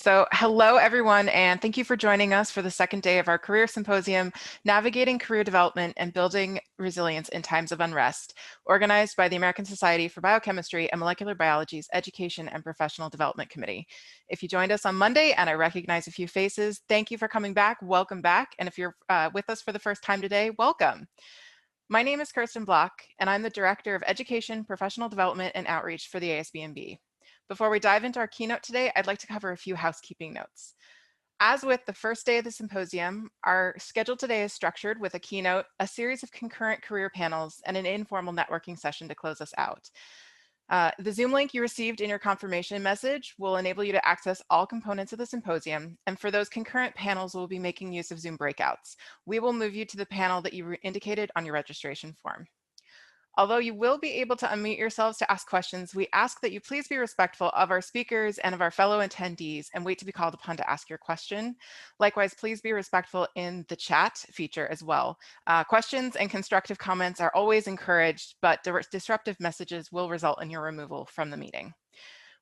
So hello, everyone, and thank you for joining us for the second day of our career symposium, Navigating Career Development and Building Resilience in Times of Unrest, organized by the American Society for Biochemistry and Molecular Biology's Education and Professional Development Committee. If you joined us on Monday, and I recognize a few faces, thank you for coming back, welcome back. And if you're with us for the first time today, welcome. My name is Kirsten Block, and I'm the Director of Education, Professional Development, and Outreach for the ASBMB. Before we dive into our keynote today, I'd like to cover a few housekeeping notes. As with the first day of the symposium, our schedule today is structured with a keynote, a series of concurrent career panels, and an informal networking session to close us out. The Zoom link you received in your confirmation message will enable you to access all components of the symposium. And for those concurrent panels, we'll be making use of Zoom breakouts. We will move you to the panel that you indicated on your registration form. Although you will be able to unmute yourselves to ask questions, we ask that you please be respectful of our speakers and of our fellow attendees and wait to be called upon to ask your question. Likewise, please be respectful in the chat feature as well. Questions and constructive comments are always encouraged, but disruptive messages will result in your removal from the meeting.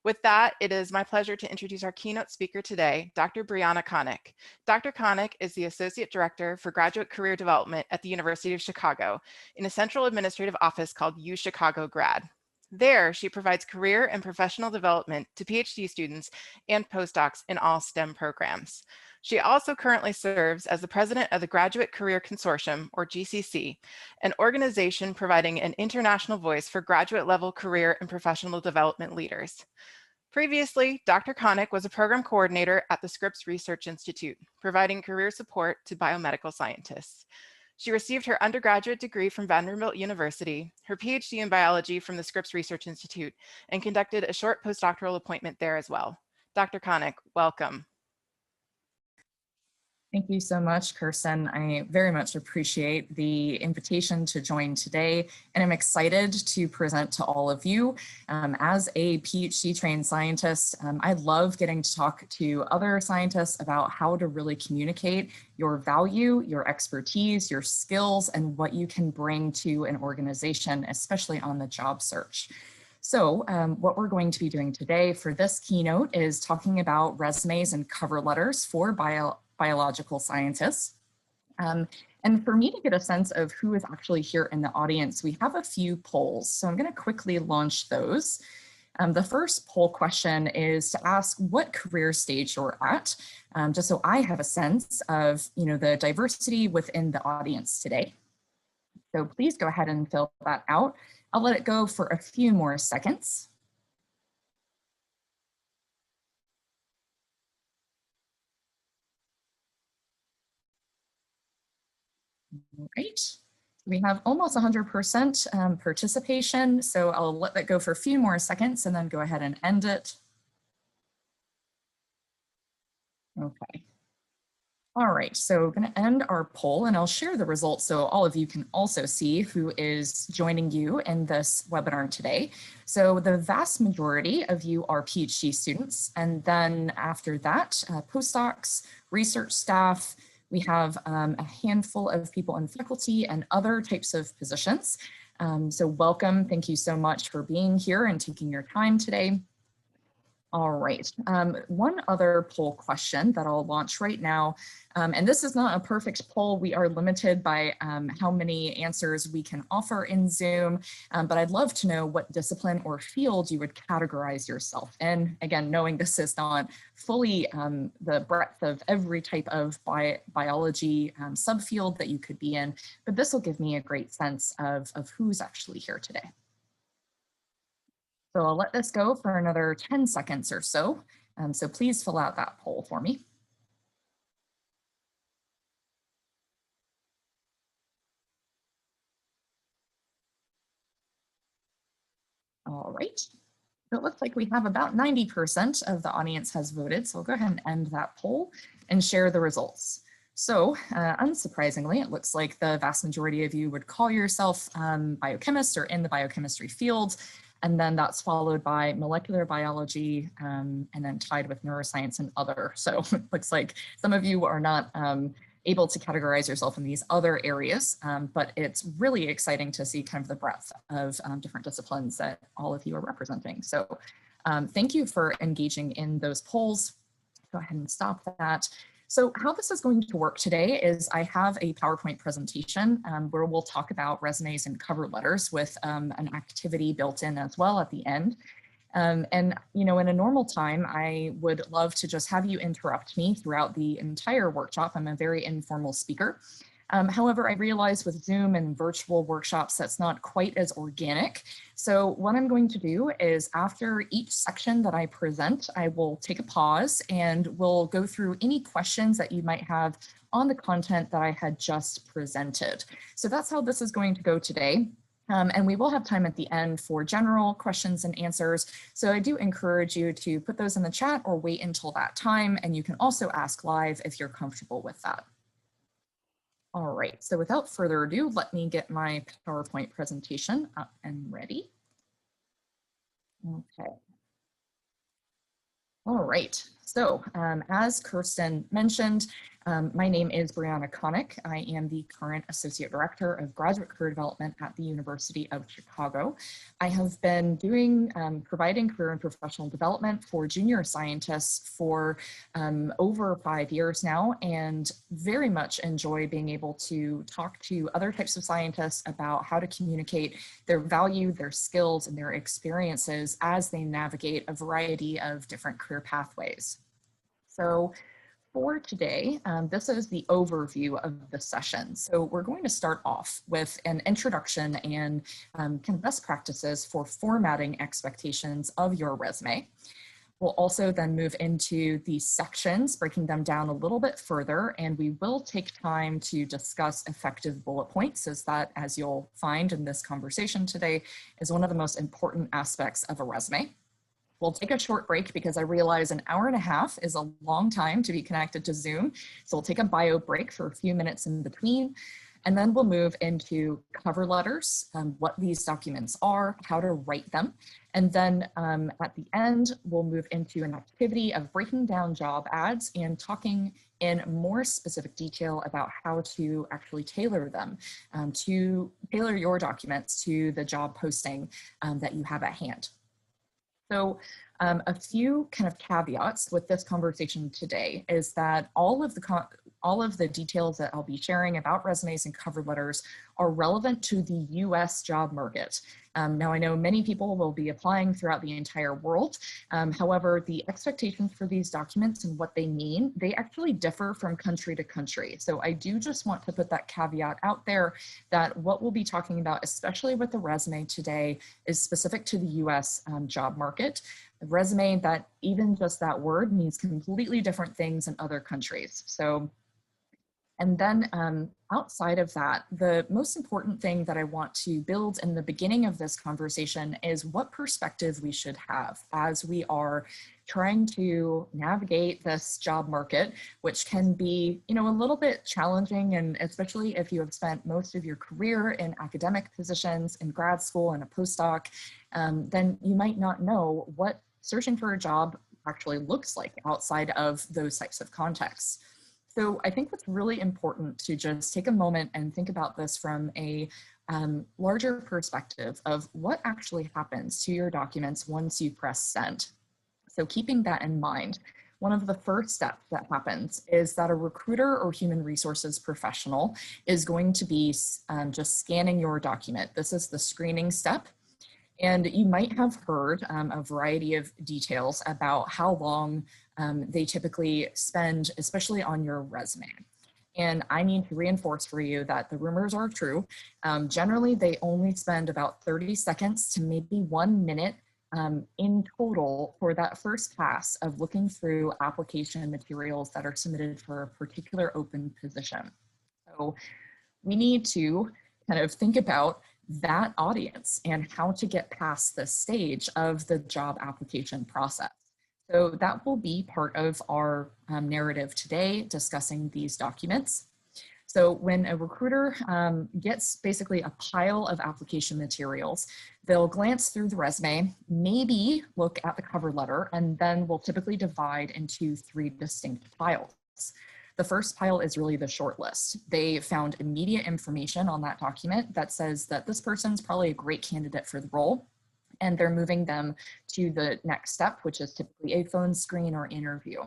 With that, it is my pleasure to introduce our keynote speaker today, Dr. Briana Konnick. Dr. Konnick is the Associate Director for Graduate Career Development at the University of Chicago in a central administrative office called U Chicago Grad. There, she provides career and professional development to PhD students and postdocs in all STEM programs. She also currently serves as the president of the Graduate Career Consortium, or GCC, an organization providing an international voice for graduate level career and professional development leaders. Previously, Dr. Konnick was a program coordinator at the Scripps Research Institute, providing career support to biomedical scientists. She received her undergraduate degree from Vanderbilt University, her PhD in biology from the Scripps Research Institute, and conducted a short postdoctoral appointment there as well. Dr. Konnick, welcome. Thank you so much, Kirsten. I very much appreciate the invitation to join today, and I'm excited to present to all of you. As a PhD trained scientist, I love getting to talk to other scientists about how to really communicate your value, your expertise, your skills, and what you can bring to an organization, especially on the job search. So what we're going to be doing today for this keynote is talking about resumes and cover letters for biological scientists. And for me to get a sense of who is actually here in the audience, we have a few polls. So I'm going to quickly launch those. The first poll question is to ask what career stage you're at, just so I have a sense of the diversity within the audience today. So please go ahead and fill that out. I'll let it go for a few more seconds. All right, we have almost 100% participation, so I'll let that go for a few more seconds and then go ahead and end it. Okay. All right, so we're going to end our poll and I'll share the results so all of you can also see who is joining you in this webinar today. So the vast majority of you are PhD students, and then after that, postdocs, research staff. We have a handful of people in faculty and other types of positions. So welcome, thank you so much for being here and taking your time today. All right, one other poll question that I'll launch right now, and this is not a perfect poll. We are limited by how many answers we can offer in Zoom, but I'd love to know what discipline or field you would categorize yourself in. Again, knowing this is not fully the breadth of every type of biology subfield that you could be in, but this will give me a great sense of who's actually here today. So I'll let this go for another 10 seconds or so. So please fill out that poll for me. All right. So it looks like we have about 90% of the audience has voted. So I'll go ahead and end that poll and share the results. So unsurprisingly, it looks like the vast majority of you would call yourself biochemists or in the biochemistry field. And then that's followed by molecular biology and then tied with neuroscience and other. So it looks like some of you are not able to categorize yourself in these other areas, but it's really exciting to see kind of the breadth of different disciplines that all of you are representing. So thank you for engaging in those polls. go ahead and stop that. So how this is going to work today is I have a PowerPoint presentation where we'll talk about resumes and cover letters with an activity built in as well at the end. And, you know, in a normal time, I would love to just have you interrupt me throughout the entire workshop. I'm a very informal speaker. However, I realize with Zoom and virtual workshops, that's not quite as organic. So what I'm going to do is after each section that I present, I will take a pause and we'll go through any questions that you might have on the content that I had just presented. So that's how this is going to go today. And we will have time at the end for general questions and answers. So I do encourage you to put those in the chat or wait until that time. And you can also ask live if you're comfortable with that. All right, so without further ado, let me get my PowerPoint presentation up and ready. Okay. All right, so as Kirsten mentioned, my name is Briana Konnick. I am the current Associate Director of Graduate Career Development at the University of Chicago. I have been providing career and professional development for junior scientists for over 5 years now, and very much enjoy being able to talk to other types of scientists about how to communicate their value, their skills, and their experiences as they navigate a variety of different career pathways. So for today, this is the overview of the session. So we're going to start off with an introduction and kind of best practices for formatting expectations of your resume. We'll also then move into the sections, breaking them down a little bit further, and we will take time to discuss effective bullet points, as that, as you'll find in this conversation today, is one of the most important aspects of a resume. We'll take a short break because I realize an hour and a half is a long time to be connected to Zoom. So we'll take a bio break for a few minutes in between, and then we'll move into cover letters, what these documents are, how to write them. And then at the end, we'll move into an activity of breaking down job ads and talking in more specific detail about how to actually tailor them, to tailor your documents to the job posting that you have at hand. So a few kind of caveats with this conversation today is that all of the details that I'll be sharing about resumes and cover letters are relevant to the US job market. Now I know many people will be applying throughout the entire world. However, the expectations for these documents and what they mean, they actually differ from country to country. So I do just want to put that caveat out there that what we'll be talking about, especially with the resume today, is specific to the US job market. A resume, that even just that word means completely different things in other countries. So, and then outside of that, the most important thing that I want to build in the beginning of this conversation is what perspective we should have as we are trying to navigate this job market, which can be, you know, a little bit challenging, and especially if you have spent most of your career in academic positions in grad school and a postdoc, then you might not know what searching for a job actually looks like outside of those types of contexts. So I think what's really important to just take a moment and think about this from a larger perspective of what actually happens to your documents once you press send. So keeping that in mind, one of the first steps that happens is that a recruiter or human resources professional is going to be just scanning your document. This is the screening step. And you might have heard a variety of details about how long they typically spend, especially on your resume. And I need to reinforce for you that the rumors are true. Generally, they only spend about 30 seconds to maybe 1 minute in total for that first pass of looking through application materials that are submitted for a particular open position. So we need to kind of think about that audience and how to get past this stage of the job application process. So that will be part of our narrative today, discussing these documents. So when a recruiter gets basically a pile of application materials, they'll glance through the resume, maybe look at the cover letter, and then we'll typically divide into 3 distinct piles. The first pile is really the short list. They found immediate information on that document that says that this person's probably a great candidate for the role, and they're moving them to the next step, which is typically a phone screen or interview.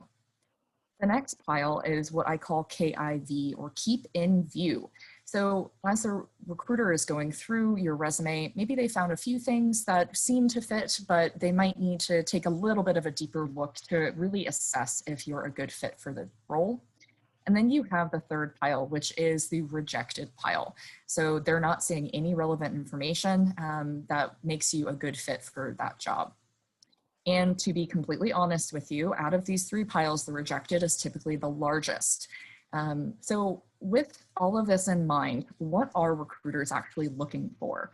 The next pile is what I call KIV, or keep in view. So as a recruiter is going through your resume, maybe they found a few things that seem to fit, but they might need to take a little bit of a deeper look to really assess if you're a good fit for the role. And then you have the third pile, which is the rejected pile. So they're not seeing any relevant information that makes you a good fit for that job. And to be completely honest with you, out of these three piles, the rejected is typically the largest. So with all of this in mind, what are recruiters actually looking for?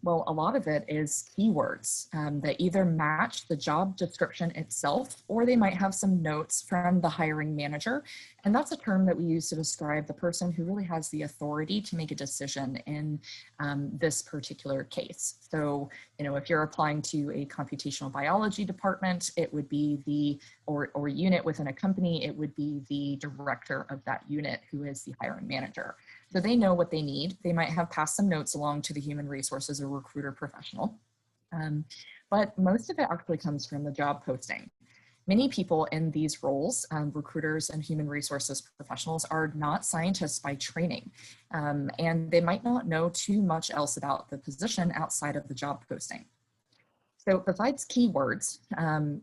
Well, a lot of it is keywords that either match the job description itself, or they might have some notes from the hiring manager. And that's a term that we use to describe the person who really has the authority to make a decision in this particular case. So, if you're applying to a computational biology department, it would be the, or unit within a company, it would be the director of that unit who is the hiring manager. So they know what they need. They might have passed some notes along to the human resources or recruiter professional. But most of it actually comes from the job posting. Many people in these roles, recruiters and human resources professionals, are not scientists by training, and they might not know too much else about the position outside of the job posting. So besides keywords,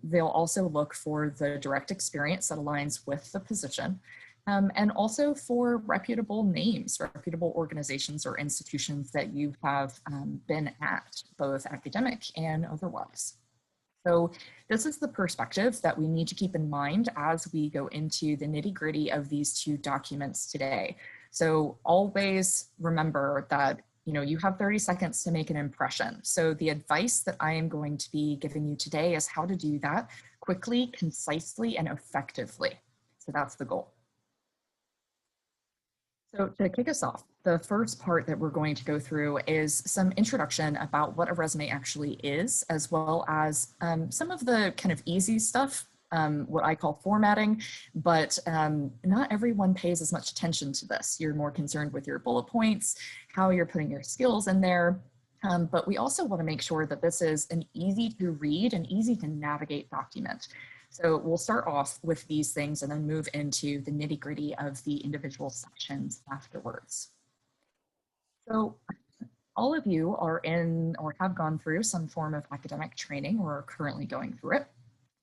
they'll also look for the direct experience that aligns with the position, and also for reputable names, reputable organizations or institutions that you have been at, both academic and otherwise. So this is the perspective that we need to keep in mind as we go into the nitty-gritty of these two documents today. So always remember that you have 30 seconds to make an impression. So the advice that I am going to be giving you today is how to do that quickly, concisely, and effectively. So that's the goal. So to kick us off, the first part that we're going to go through is some introduction about what a resume actually is, as well as some of the kind of easy stuff, what I call formatting, but not everyone pays as much attention to this. You're more concerned with your bullet points, how you're putting your skills in there, but we also want to make sure that this is an easy to read and easy to navigate document. So we'll start off with these things and then move into the nitty-gritty of the individual sections afterwards. So all of you are in or have gone through some form of academic training or are currently going through it.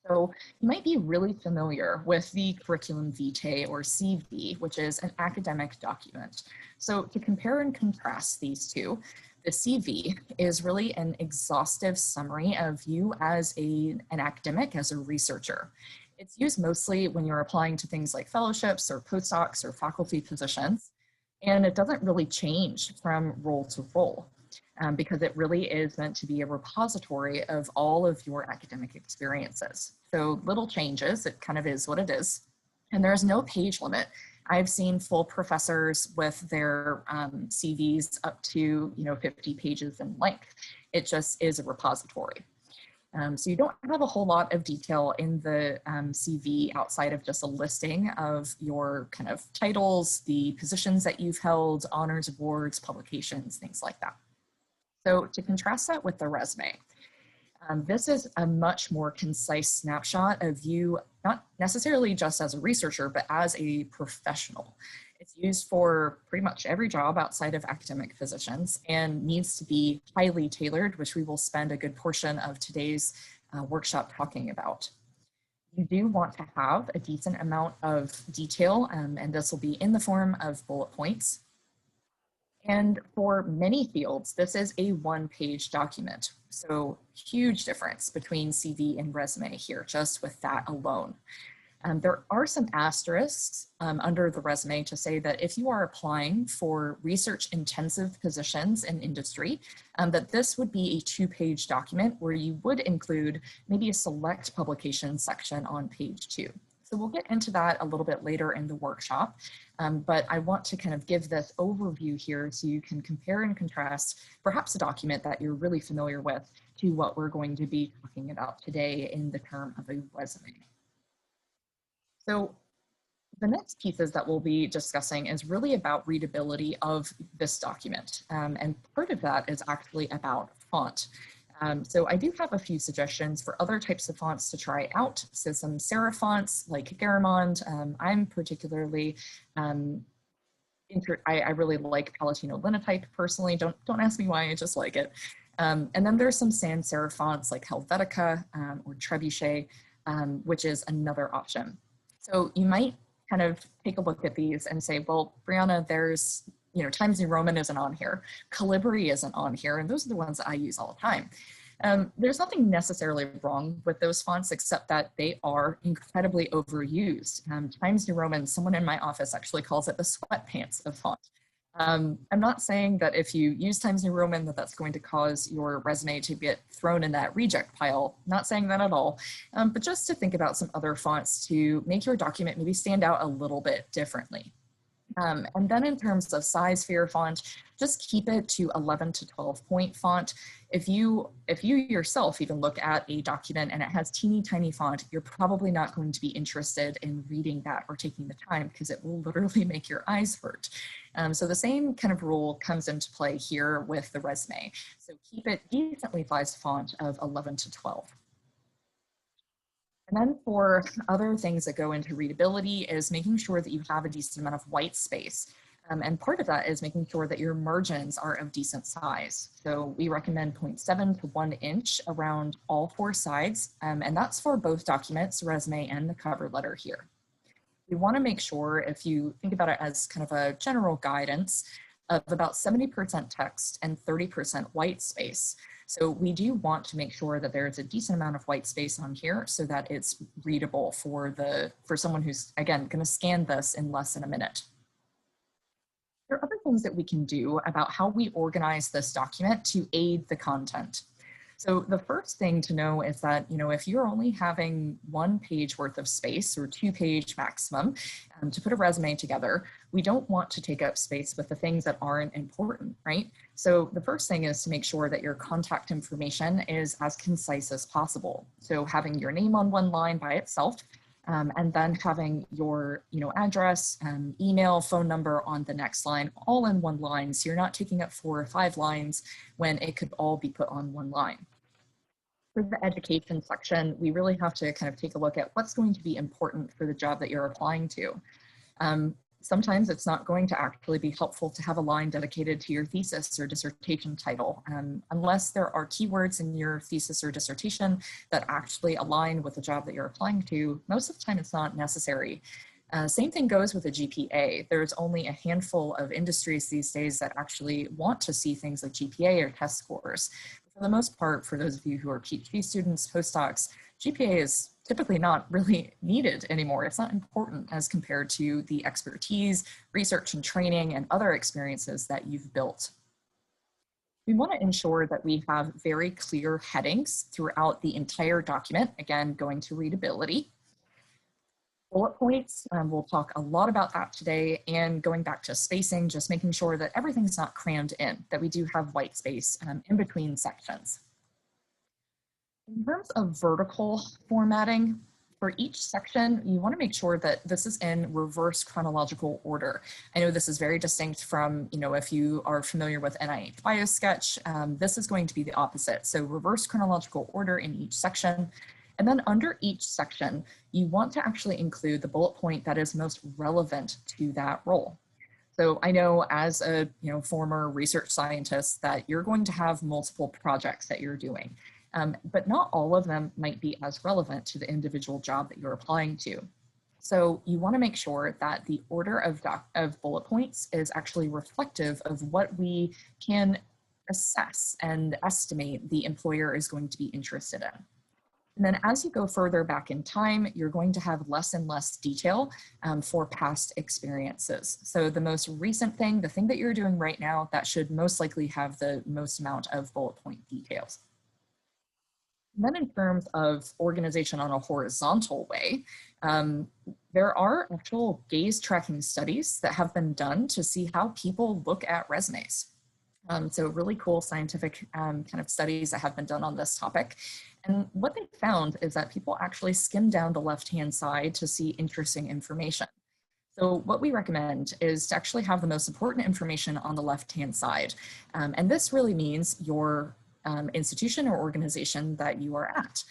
So you might be really familiar with the curriculum vitae or CV, which is an academic document. So to compare and contrast these two, the CV is really an exhaustive summary of you as an academic, as a researcher. It's used mostly when you're applying to things like fellowships or postdocs or faculty positions, and it doesn't really change from role to role because it really is meant to be a repository of all of your academic experiences. So little changes, it kind of is what it is, and there's no page limit. I've seen full professors with their CVs up to 50 pages in length. It just is a repository. So you don't have a whole lot of detail in the CV outside of just a listing of your kind of titles, the positions that you've held, honors, awards, publications, things like that. So to contrast that with the resume, this is a much more concise snapshot of you, not necessarily just as a researcher, but as a professional. It's used for pretty much every job outside of academic positions and needs to be highly tailored, which we will spend a good portion of today's workshop talking about. You do want to have a decent amount of detail, and this will be in the form of bullet points. And for many fields, this is a one-page document. So huge difference between CV and resume here, just with that alone. There are some asterisks under the resume to say that if you are applying for research-intensive positions in industry, that this would be a two-page document where you would include maybe a select publication section on page 2. So we'll get into that a little bit later in the workshop, but I want to kind of give this overview here so you can compare and contrast perhaps a document that you're really familiar with to what we're going to be talking about today in the term of a resume. So the next pieces that we'll be discussing is really about readability of this document, and part of that is actually about font. So I do have a few suggestions for other types of fonts to try out. So some serif fonts like Garamond. I'm particularly, I really like Palatino Linotype personally. Don't ask me why, I just like it. And then there's some sans serif fonts like Helvetica or Trebuchet, which is another option. So you might kind of take a look at these and say, well, Briana, there's, Times New Roman isn't on here. Calibri isn't on here. And those are the ones that I use all the time. There's nothing necessarily wrong with those fonts, except that they are incredibly overused. Times New Roman, someone in my office actually calls it the sweatpants of font. I'm not saying that if you use Times New Roman that that's going to cause your resume to get thrown in that reject pile. Not saying that at all, but just to think about some other fonts to make your document maybe stand out a little bit differently. And then in terms of size for your font, just keep it to 11 to 12 point font. If you yourself even look at a document and it has teeny tiny font, you're probably not going to be interested in reading that or taking the time because it will literally make your eyes hurt. So the same kind of rule comes into play here with the resume. So keep it decently sized font of 11 to 12. And then for other things that go into readability is making sure that you have a decent amount of white space. And part of that is making sure that your margins are of decent size. So we recommend 0.7 to 1 inch around all 4 sides. And that's for both documents, resume, and the cover letter here. We want to make sure, if you think about it as kind of a general guidance, of about 70% text and 30% white space. So we do want to make sure that there's a decent amount of white space on here so that it's readable for someone who's, again, going to scan this in less than a minute. There are other things that we can do about how we organize this document to aid the content. So the first thing to know is that, if you're only having 1 page worth of space or 2 page maximum to put a resume together, we don't want to take up space with the things that aren't important, right? So the first thing is to make sure that your contact information is as concise as possible. So having your name on 1 line by itself, and then having your address, email, phone number on the next line, all in 1 line. So you're not taking up 4 or 5 lines when it could all be put on 1 line. For the education section, we really have to kind of take a look at what's going to be important for the job that you're applying to. Sometimes it's not going to actually be helpful to have a line dedicated to your thesis or dissertation title, unless there are keywords in your thesis or dissertation that actually align with the job that you're applying to. Most of the time it's not necessary. Same thing goes with a GPA. There's only a handful of industries these days that actually want to see things like GPA or test scores. For the most part, for those of you who are PhD students, postdocs, GPA is typically not really needed anymore. It's not important as compared to the expertise, research and training, and other experiences that you've built. We want to ensure that we have very clear headings throughout the entire document, again, going to readability. Bullet points, we'll talk a lot about that today, and going back to spacing, just making sure that everything's not crammed in, that we do have white space in between sections. In terms of vertical formatting, for each section, you want to make sure that this is in reverse chronological order. I know this is very distinct from, if you are familiar with NIH BioSketch, this is going to be the opposite. So reverse chronological order in each section. And then under each section, you want to actually include the bullet point that is most relevant to that role. So I know as a former research scientist that you're going to have multiple projects that you're doing, but not all of them might be as relevant to the individual job that you're applying to. So you want to make sure that the order of bullet points is actually reflective of what we can assess and estimate the employer is going to be interested in. And then as you go further back in time, you're going to have less and less detail for past experiences. So the most recent thing, the thing that you're doing right now, that should most likely have the most amount of bullet point details. And then in terms of organization on a horizontal way, there are actual gaze tracking studies that have been done to see how people look at resumes. So really cool scientific kind of studies that have been done on this topic. And what they found is that people actually skim down the left-hand side to see interesting information. So what we recommend is to actually have the most important information on the left-hand side. And this really means your institution or organization that you are at.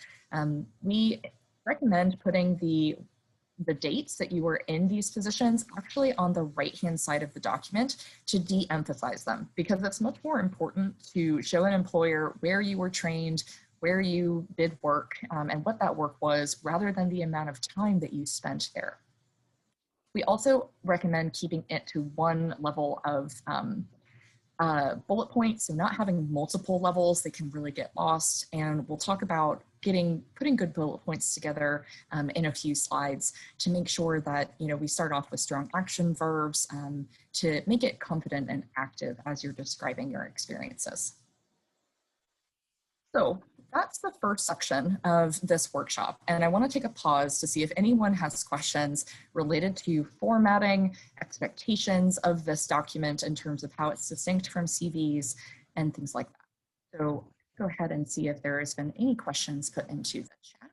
We recommend putting the dates that you were in these positions actually on the right-hand side of the document to de-emphasize them, because it's much more important to show an employer where you were trained, where you did work, and what that work was, rather than the amount of time that you spent there. We also recommend keeping it to one level of bullet points, so not having multiple levels. They can really get lost, and we'll talk about putting good bullet points together in a few slides to make sure that we start off with strong action verbs to make it confident and active as you're describing your experiences. So that's the first section of this workshop, and I want to take a pause to see if anyone has questions related to formatting, expectations of this document in terms of how it's distinct from CVs and things like that. So go ahead and see if there has been any questions put into the chat.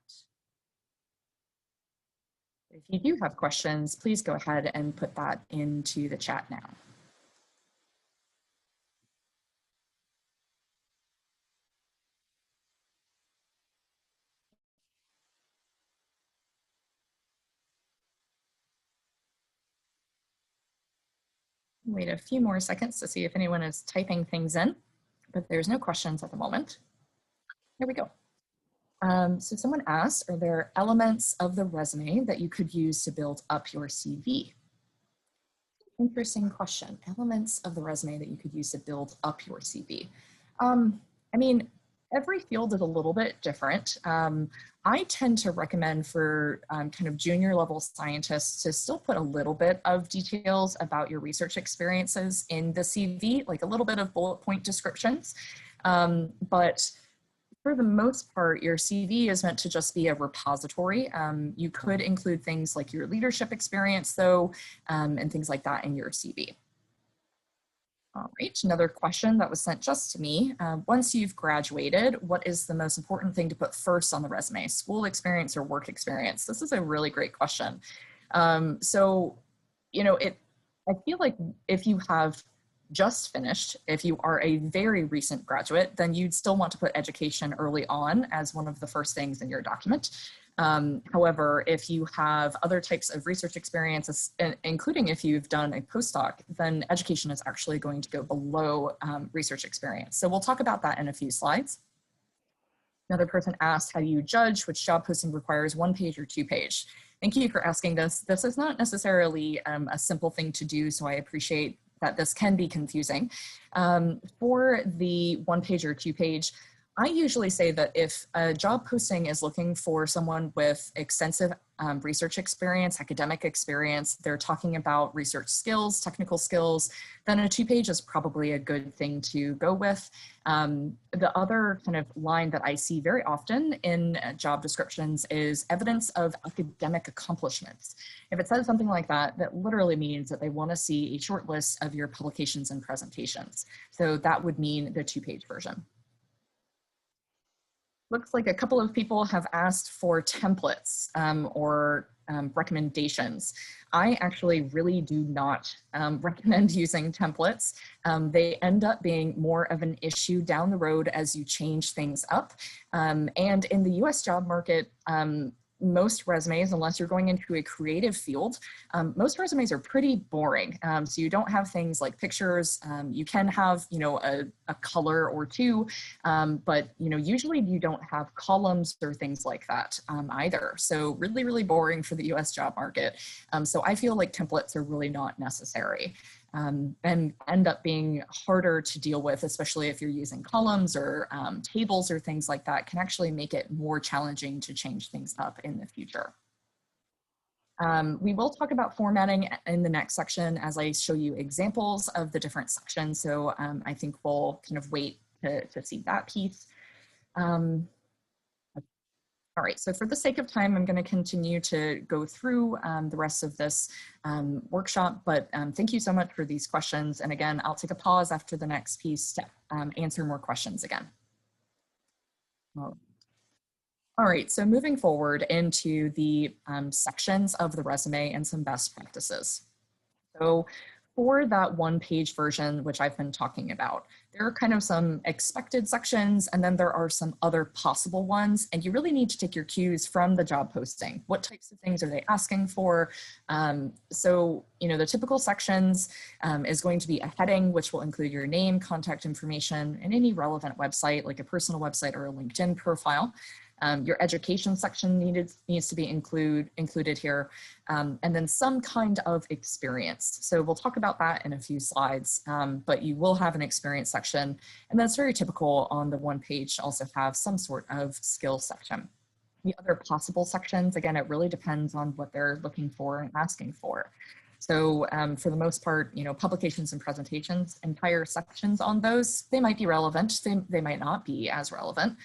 If you do have questions, please go ahead and put that into the chat now. Wait a few more seconds to see if anyone is typing things in, but there's no questions at the moment. Here we go. So someone asked, are there elements of the resume that you could use to build up your CV? Interesting question. Elements of the resume that you could use to build up your CV. I mean, every field is a little bit different. I tend to recommend for kind of junior level scientists to still put a little bit of details about your research experiences in the CV, like a little bit of bullet point descriptions. But for the most part, your CV is meant to just be a repository. You could include things like your leadership experience though, and things like that in your CV. All right, another question that was sent just to me. Once you've graduated, what is the most important thing to put first on the resume? School experience or work experience? This is a really great question. So, I feel like if you have just finished, if you are a very recent graduate, then you'd still want to put education early on as one of the first things in your document. However, if you have other types of research experiences, including if you've done a postdoc, then education is actually going to go below research experience. So we'll talk about that in a few slides. Another person asked, how do you judge which job posting requires 1-page or 2-page? Thank you for asking this. This is not necessarily a simple thing to do, so I appreciate that this can be confusing. For the 1-page or 2-page, I usually say that if a job posting is looking for someone with extensive research experience, academic experience, they're talking about research skills, technical skills, then a 2-page is probably a good thing to go with. The other kind of line that I see very often in job descriptions is evidence of academic accomplishments. If it says something like that, that literally means that they want to see a short list of your publications and presentations. So that would mean the 2-page version. Looks like a couple of people have asked for templates or recommendations. I actually really do not recommend using templates. They end up being more of an issue down the road as you change things up. And in the US job market, most resumes, unless you're going into a creative field, most resumes are pretty boring. So you don't have things like pictures. You can have, a color or two, but usually you don't have columns or things like that either. So really, really boring for the US job market. So I feel like templates are really not necessary. And end up being harder to deal with, especially if you're using columns or tables or things like that, can actually make it more challenging to change things up in the future. We will talk about formatting in the next section as I show you examples of the different sections. So I think we'll kind of wait to see that piece. All right, so for the sake of time, I'm going to continue to go through the rest of this workshop, but thank you so much for these questions. And again, I'll take a pause after the next piece to answer more questions again. All right, so moving forward into the sections of the resume and some best practices. So for that one-page version, which I've been talking about, there are kind of some expected sections, and then there are some other possible ones, and you really need to take your cues from the job posting. What types of things are they asking for? So, you know, the typical sections is going to be a heading, which will include your name, contact information, and any relevant website, like a personal website or a LinkedIn profile. Your education section needs to be included here, and then some kind of experience. So we'll talk about that in a few slides, but you will have an experience section, and that's very typical on the one page to also have some sort of skill section. The other possible sections, again, it really depends on what they're looking for and asking for. So for the most part, you know, publications and presentations, entire sections on those, they might be relevant, they might not be as relevant.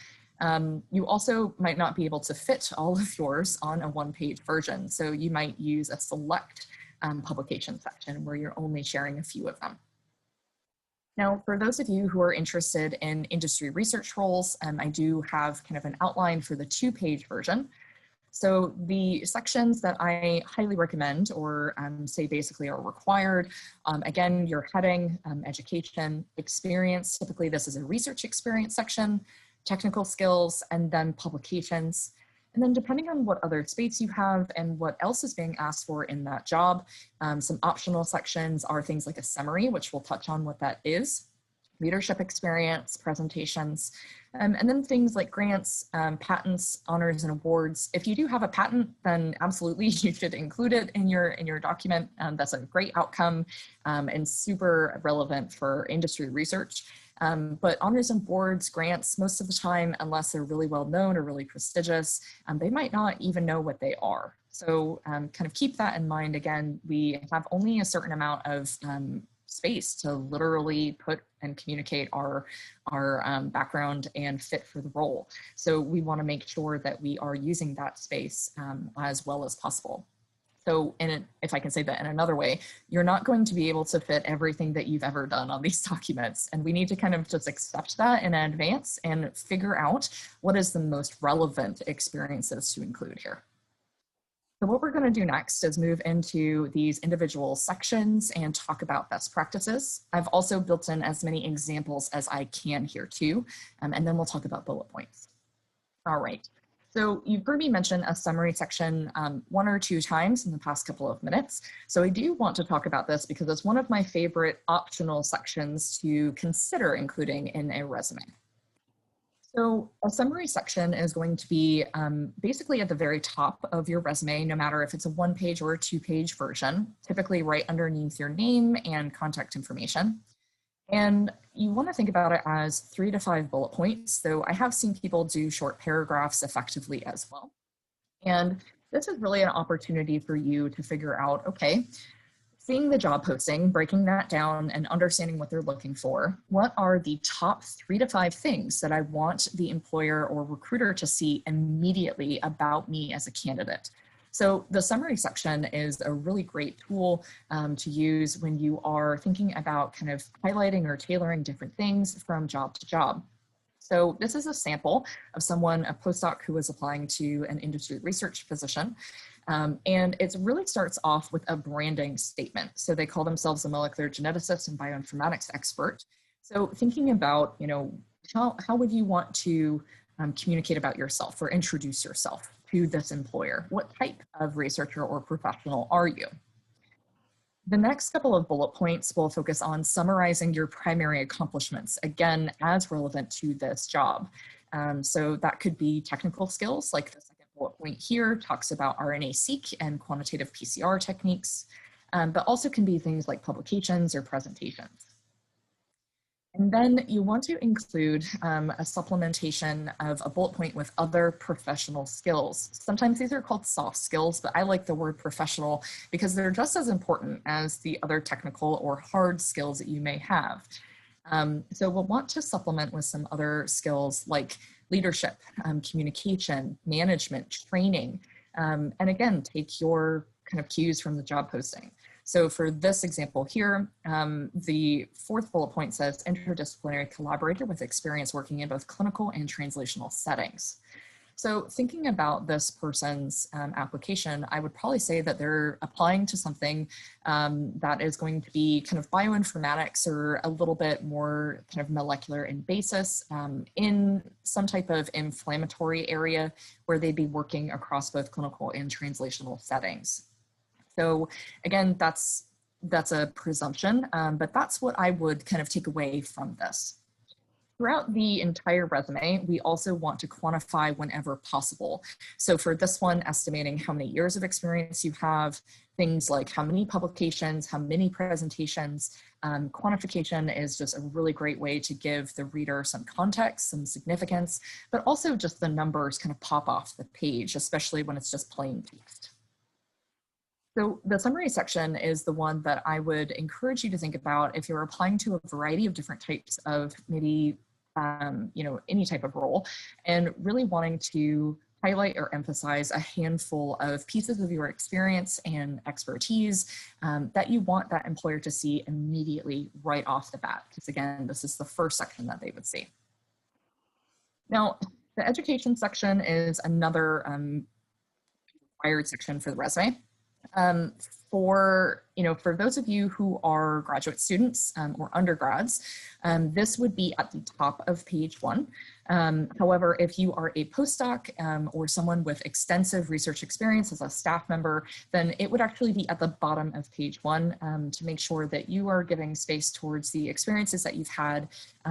You also might not be able to fit all of yours on a one-page version. So you might use a select publication section where you're only sharing a few of them. Now, for those of you who are interested in industry research roles, I do have kind of an outline for the two-page version. So the sections that I highly recommend or say basically are required, again, your heading, education, experience, typically this is a research experience section, technical skills, and then publications. And then depending on what other space you have and what else is being asked for in that job, some optional sections are things like a summary, which we'll touch on what that is, leadership experience, presentations, and then things like grants, patents, honors, and awards. If you do have a patent, then absolutely you should include it in your document. That's a great outcome and super relevant for industry research. But honors and awards, grants, most of the time, unless they're really well known or really prestigious, they might not even know what they are. So kind of keep that in mind. Again, we have only a certain amount of space to literally put and communicate our background and fit for the role. So we want to make sure that we are using that space as well as possible. So if I can say that in another way, you're not going to be able to fit everything that you've ever done on these documents. And we need to kind of just accept that in advance and figure out what is the most relevant experiences to include here. So what we're going to do next is move into these individual sections and talk about best practices. I've also built in as many examples as I can here too, and then we'll talk about bullet points. All right. So you've heard me mention a summary section one or two times in the past couple of minutes. So I do want to talk about this because it's one of my favorite optional sections to consider including in a resume. So a summary section is going to be basically at the very top of your resume, no matter if it's a one-page or a two-page version, typically right underneath your name and contact information. And you want to think about it as 3 to 5 bullet points. So I have seen people do short paragraphs effectively as well. And this is really an opportunity for you to figure out, okay, seeing the job posting, breaking that down and understanding what they're looking for, what are the top 3 to 5 things that I want the employer or recruiter to see immediately about me as a candidate? So the summary section is a really great tool to use when you are thinking about kind of highlighting or tailoring different things from job to job. So this is a sample of someone, a postdoc who is applying to an industry research position. And it really starts off with a branding statement. So they call themselves a molecular geneticist and bioinformatics expert. So thinking about, you know, how would you want to communicate about yourself or introduce yourself to this employer? What type of researcher or professional are you? The next couple of bullet points will focus on summarizing your primary accomplishments, again, as relevant to this job. So that could be technical skills, like the second bullet point here talks about RNA-seq and quantitative PCR techniques, but also can be things like publications or presentations. And then you want to include a supplementation of a bullet point with other professional skills. Sometimes these are called soft skills, but I like the word professional because they're just as important as the other technical or hard skills that you may have. So we'll want to supplement with some other skills like leadership, communication, management, training, and again, take your kind of cues from the job posting. So for this example here, the 4th bullet point says interdisciplinary collaborator with experience working in both clinical and translational settings. So thinking about this person's application, I would probably say that they're applying to something that is going to be kind of bioinformatics or a little bit more kind of molecular in basis in some type of inflammatory area where they'd be working across both clinical and translational settings. So again, that's a presumption, but that's what I would kind of take away from this. Throughout the entire resume, we also want to quantify whenever possible. So for this one, estimating how many years of experience you have, things like how many publications, how many presentations. Quantification is just a really great way to give the reader some context, some significance, but also just the numbers kind of pop off the page, especially when it's just plain text. So the summary section is the one that I would encourage you to think about if you're applying to a variety of different types of maybe any type of role, and really wanting to highlight or emphasize a handful of pieces of your experience and expertise that you want that employer to see immediately right off the bat. Because again, this is the first section that they would see. Now, the education section is another required section for the resume. For those of you who are graduate students or undergrads, this would be at the top of page 1. However, if you are a postdoc or someone with extensive research experience as a staff member, then it would actually be at the bottom of page 1 to make sure that you are giving space towards the experiences that you've had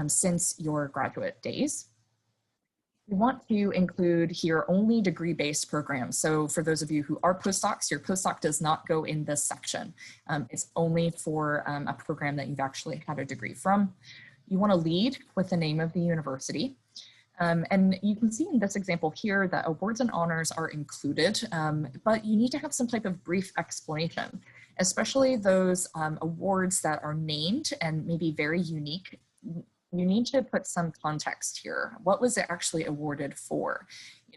since your graduate days. We want to include here only degree-based programs. So for those of you who are postdocs, your postdoc does not go in this section. It's only for a program that you've actually had a degree from. You want to lead with the name of the university. And you can see in this example here that awards and honors are included, but you need to have some type of brief explanation, especially those awards that are named and maybe very unique. You need to put some context here. What was it actually awarded for?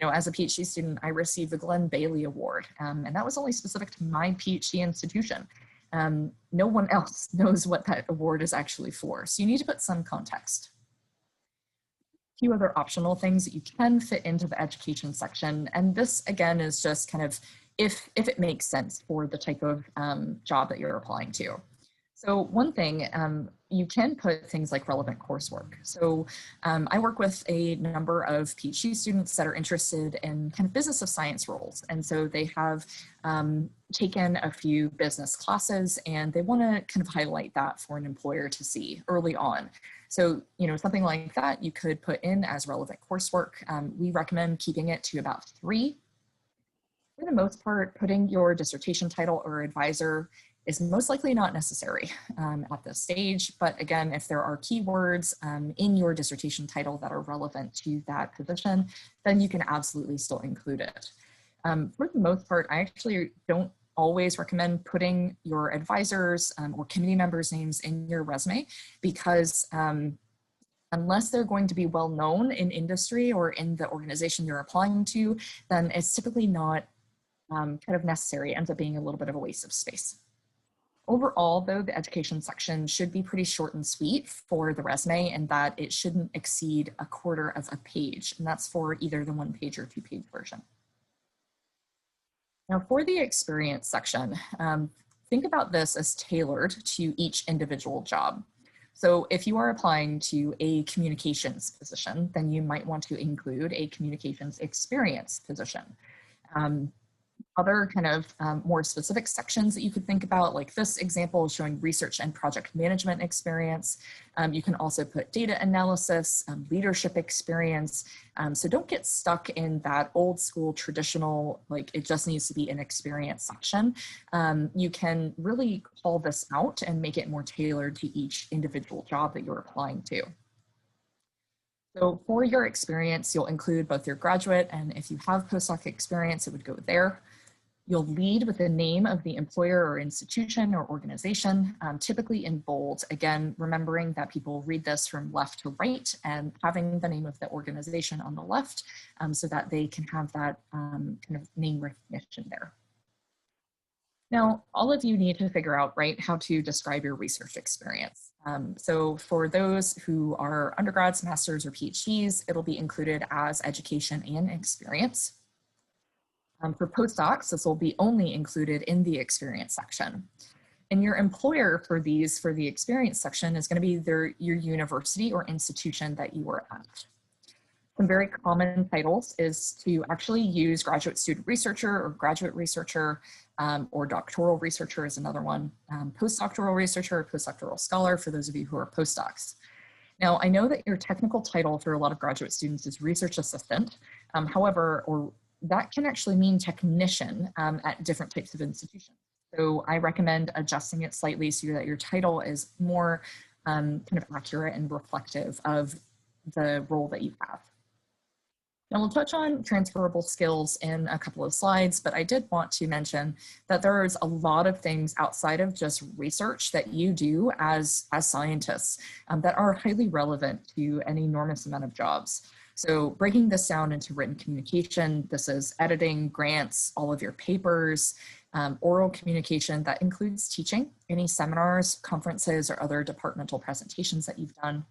As a PhD student, I received the Glenn Bailey Award, and that was only specific to my PhD institution. No one else knows what that award is actually for. So you need to put some context. A few other optional things that you can fit into the education section. And this, again, is just kind of if it makes sense for the type of job that you're applying to. So one thing, you can put things like relevant coursework. So I work with a number of PhD students that are interested in kind of business of science roles. And so they have taken a few business classes and they want to kind of highlight that for an employer to see early on. So, something like that you could put in as relevant coursework. We recommend keeping it to about 3. For the most part, putting your dissertation title or advisor is most likely not necessary at this stage. But again, if there are keywords in your dissertation title that are relevant to that position, then you can absolutely still include it. For the most part, I actually don't always recommend putting your advisors or committee members' names in your resume because unless they're going to be well known in industry or in the organization you're applying to, then it's typically not kind of necessary. It ends up being a little bit of a waste of space. Overall, though, the education section should be pretty short and sweet for the resume and that it shouldn't exceed 1/4 of a page. And that's for either the 1-page or 2-page version. Now for the experience section, think about this as tailored to each individual job. So if you are applying to a communications position, then you might want to include a communications experience position. Other kind of more specific sections that you could think about, like this example is showing research and project management experience. You can also put data analysis, leadership experience. So don't get stuck in that old school traditional, like it just needs to be an experience section. You can really call this out and make it more tailored to each individual job that you're applying to. So for your experience, you'll include both your graduate and if you have postdoc experience, it would go there. You'll lead with the name of the employer or institution or organization, typically in bold. Again, remembering that people read this from left to right and having the name of the organization on the left so that they can have that kind of name recognition there. Now, all of you need to figure out, right, how to describe your research experience. So for those who are undergrads, masters, or PhDs, it'll be included as education and experience. For postdocs, this will be only included in the experience section. And your employer for the experience section is going to be your university or institution that you are at. Some very common titles is to actually use graduate student researcher or graduate researcher, or doctoral researcher is another one, postdoctoral researcher or postdoctoral scholar for those of you who are postdocs. Now, I know that your technical title for a lot of graduate students is research assistant. However, that can actually mean technician at different types of institutions. So I recommend adjusting it slightly so that your title is more kind of accurate and reflective of the role that you have. Now we'll touch on transferable skills in a couple of slides, but I did want to mention that there's a lot of things outside of just research that you do as scientists that are highly relevant to an enormous amount of jobs. So breaking this down into written communication, this is editing, grants, all of your papers, oral communication that includes teaching, any seminars, conferences, or other departmental presentations that you've done.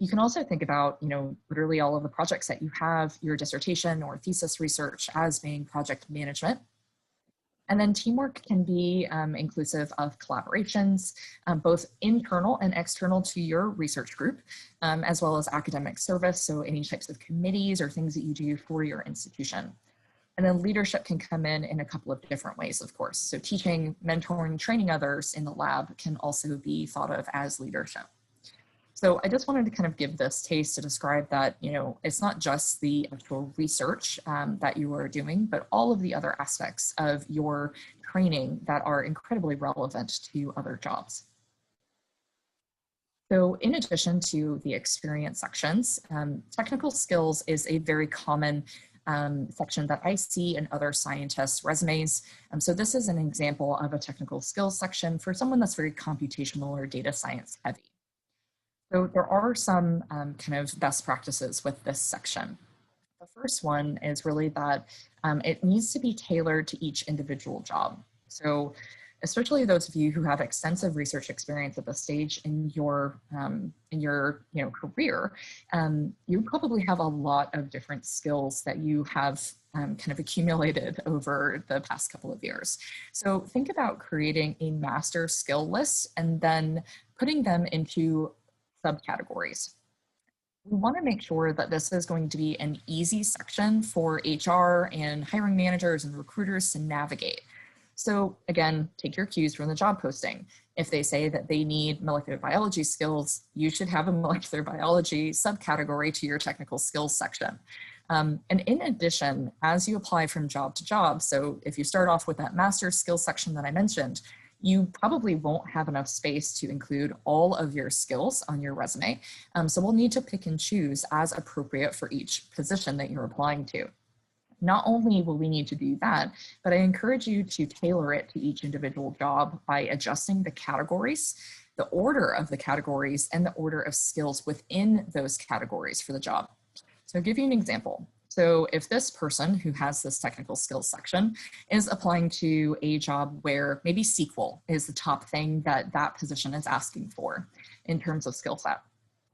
You can also think about, literally all of the projects that you have, your dissertation or thesis research as being project management. And then teamwork can be inclusive of collaborations, both internal and external to your research group, as well as academic service. So any types of committees or things that you do for your institution. And then leadership can come in a couple of different ways, of course. So teaching, mentoring, training others in the lab can also be thought of as leadership. So I just wanted to kind of give this taste to describe that, it's not just the actual research that you are doing, but all of the other aspects of your training that are incredibly relevant to other jobs. So in addition to the experience sections, technical skills is a very common section that I see in other scientists' resumes. So this is an example of a technical skills section for someone that's very computational or data science heavy. So there are some kind of best practices with this section. The first one is really that it needs to be tailored to each individual job. So especially those of you who have extensive research experience at this stage in your career, you probably have a lot of different skills that you have kind of accumulated over the past couple of years. So think about creating a master skill list and then putting them into subcategories. We want to make sure that this is going to be an easy section for HR and hiring managers and recruiters to navigate. So again, take your cues from the job posting. If they say that they need molecular biology skills, you should have a molecular biology subcategory to your technical skills section. And in addition, as you apply from job to job, so if you start off with that master skills section that I mentioned, you probably won't have enough space to include all of your skills on your resume. So we'll need to pick and choose as appropriate for each position that you're applying to. Not only will we need to do that, but I encourage you to tailor it to each individual job by adjusting the categories, the order of the categories, and the order of skills within those categories for the job. So I'll give you an example. So if this person who has this technical skills section is applying to a job where maybe SQL is the top thing that that position is asking for in terms of skill set,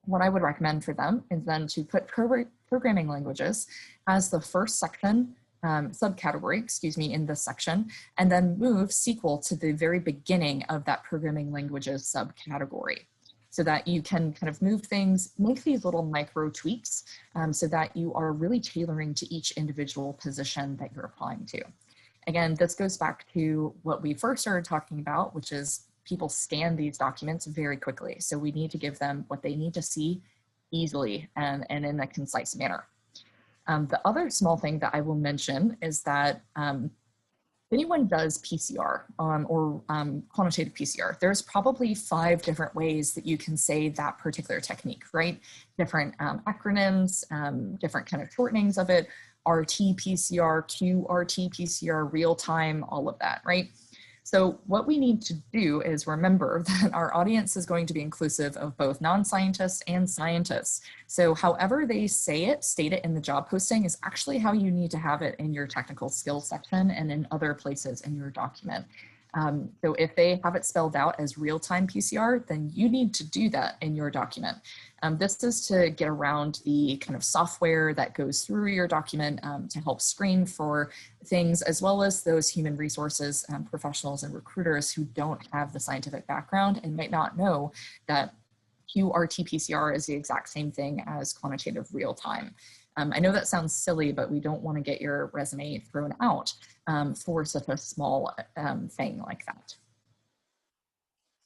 what I would recommend for them is then to put programming languages as the first section, subcategory, in this section, and then move SQL to the very beginning of that programming languages subcategory, so that you can kind of move things, make these little micro tweaks so that you are really tailoring to each individual position that you're applying to. Again, this goes back to what we first started talking about, which is people scan these documents very quickly. So we need to give them what they need to see easily and in a concise manner. The other small thing that I will mention is that if anyone does PCR or quantitative PCR, there's probably 5 different ways that you can say that particular technique, right? Different acronyms, different kind of shortenings of it, RT-PCR, QRT-PCR, real-time, all of that, right? So what we need to do is remember that our audience is going to be inclusive of both non-scientists and scientists. So however they say it, state it in the job posting is actually how you need to have it in your technical skills section and in other places in your document. So if they have it spelled out as real-time PCR, then you need to do that in your document. This is to get around the kind of software that goes through your document to help screen for things, as well as those human resources professionals and recruiters who don't have the scientific background and might not know that qRT-PCR is the exact same thing as quantitative real-time. I know that sounds silly, but we don't want to get your resume thrown out for such a small thing like that.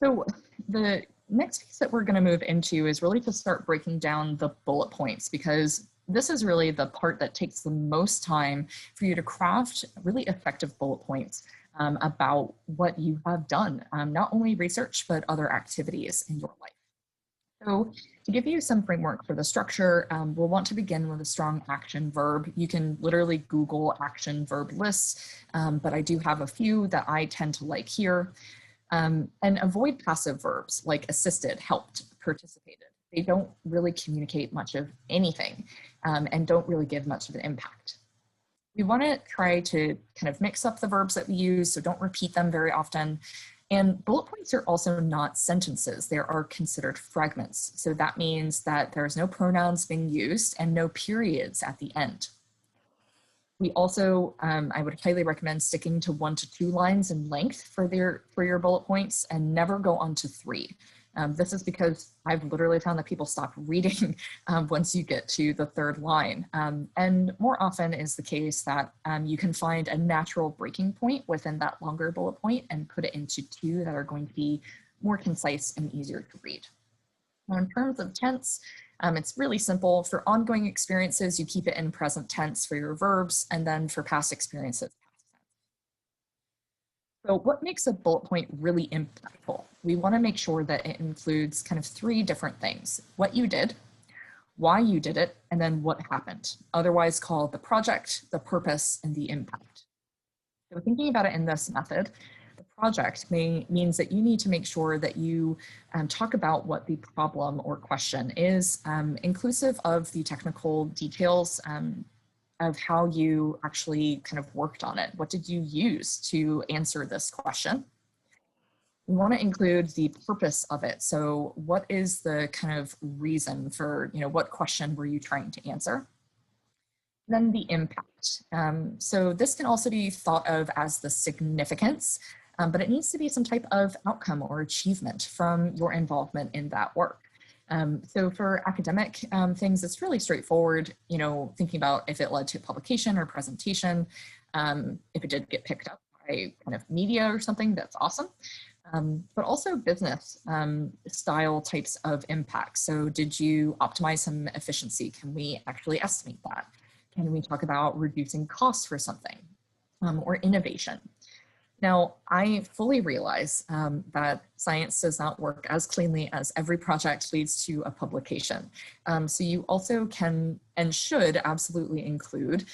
So the next piece that we're going to move into is really to start breaking down the bullet points, because this is really the part that takes the most time for you to craft really effective bullet points about what you have done, not only research, but other activities in your life. So to give you some framework for the structure, we'll want to begin with a strong action verb. You can literally Google action verb lists, but I do have a few that I tend to like here. And avoid passive verbs like assisted, helped, participated. They don't really communicate much of anything and don't really give much of an impact. We want to try to kind of mix up the verbs that we use, so don't repeat them very often. And bullet points are also not sentences. They are considered fragments. So that means that there's no pronouns being used and no periods at the end. We also, I would highly recommend sticking to 1 to 2 lines in length for your bullet points and never go on to 3. This is because I've literally found that people stop reading once you get to the 3rd line. And more often is the case that you can find a natural breaking point within that longer bullet point and put it into 2 that are going to be more concise and easier to read. Now, in terms of tense, it's really simple. For ongoing experiences, you keep it in present tense for your verbs, and then for past experiences, past tense. So what makes a bullet point really impactful? We want to make sure that it includes kind of 3 different things: what you did, why you did it, and then what happened, otherwise called the project, the purpose, and the impact. So thinking about it in this method, the project means that you need to make sure that you talk about what the problem or question is, inclusive of the technical details of how you actually kind of worked on it. What did you use to answer this question? We want to include the purpose of it. So what is the kind of reason for, what question were you trying to answer? Then the impact. So this can also be thought of as the significance, but it needs to be some type of outcome or achievement from your involvement in that work. So for academic things, it's really straightforward, thinking about if it led to publication or presentation, if it did get picked up by kind of media or something, that's awesome. But also business style types of impact. So did you optimize some efficiency? Can we actually estimate that? Can we talk about reducing costs for something or innovation? Now, I fully realize that science does not work as cleanly as every project leads to a publication. So you also can and should absolutely include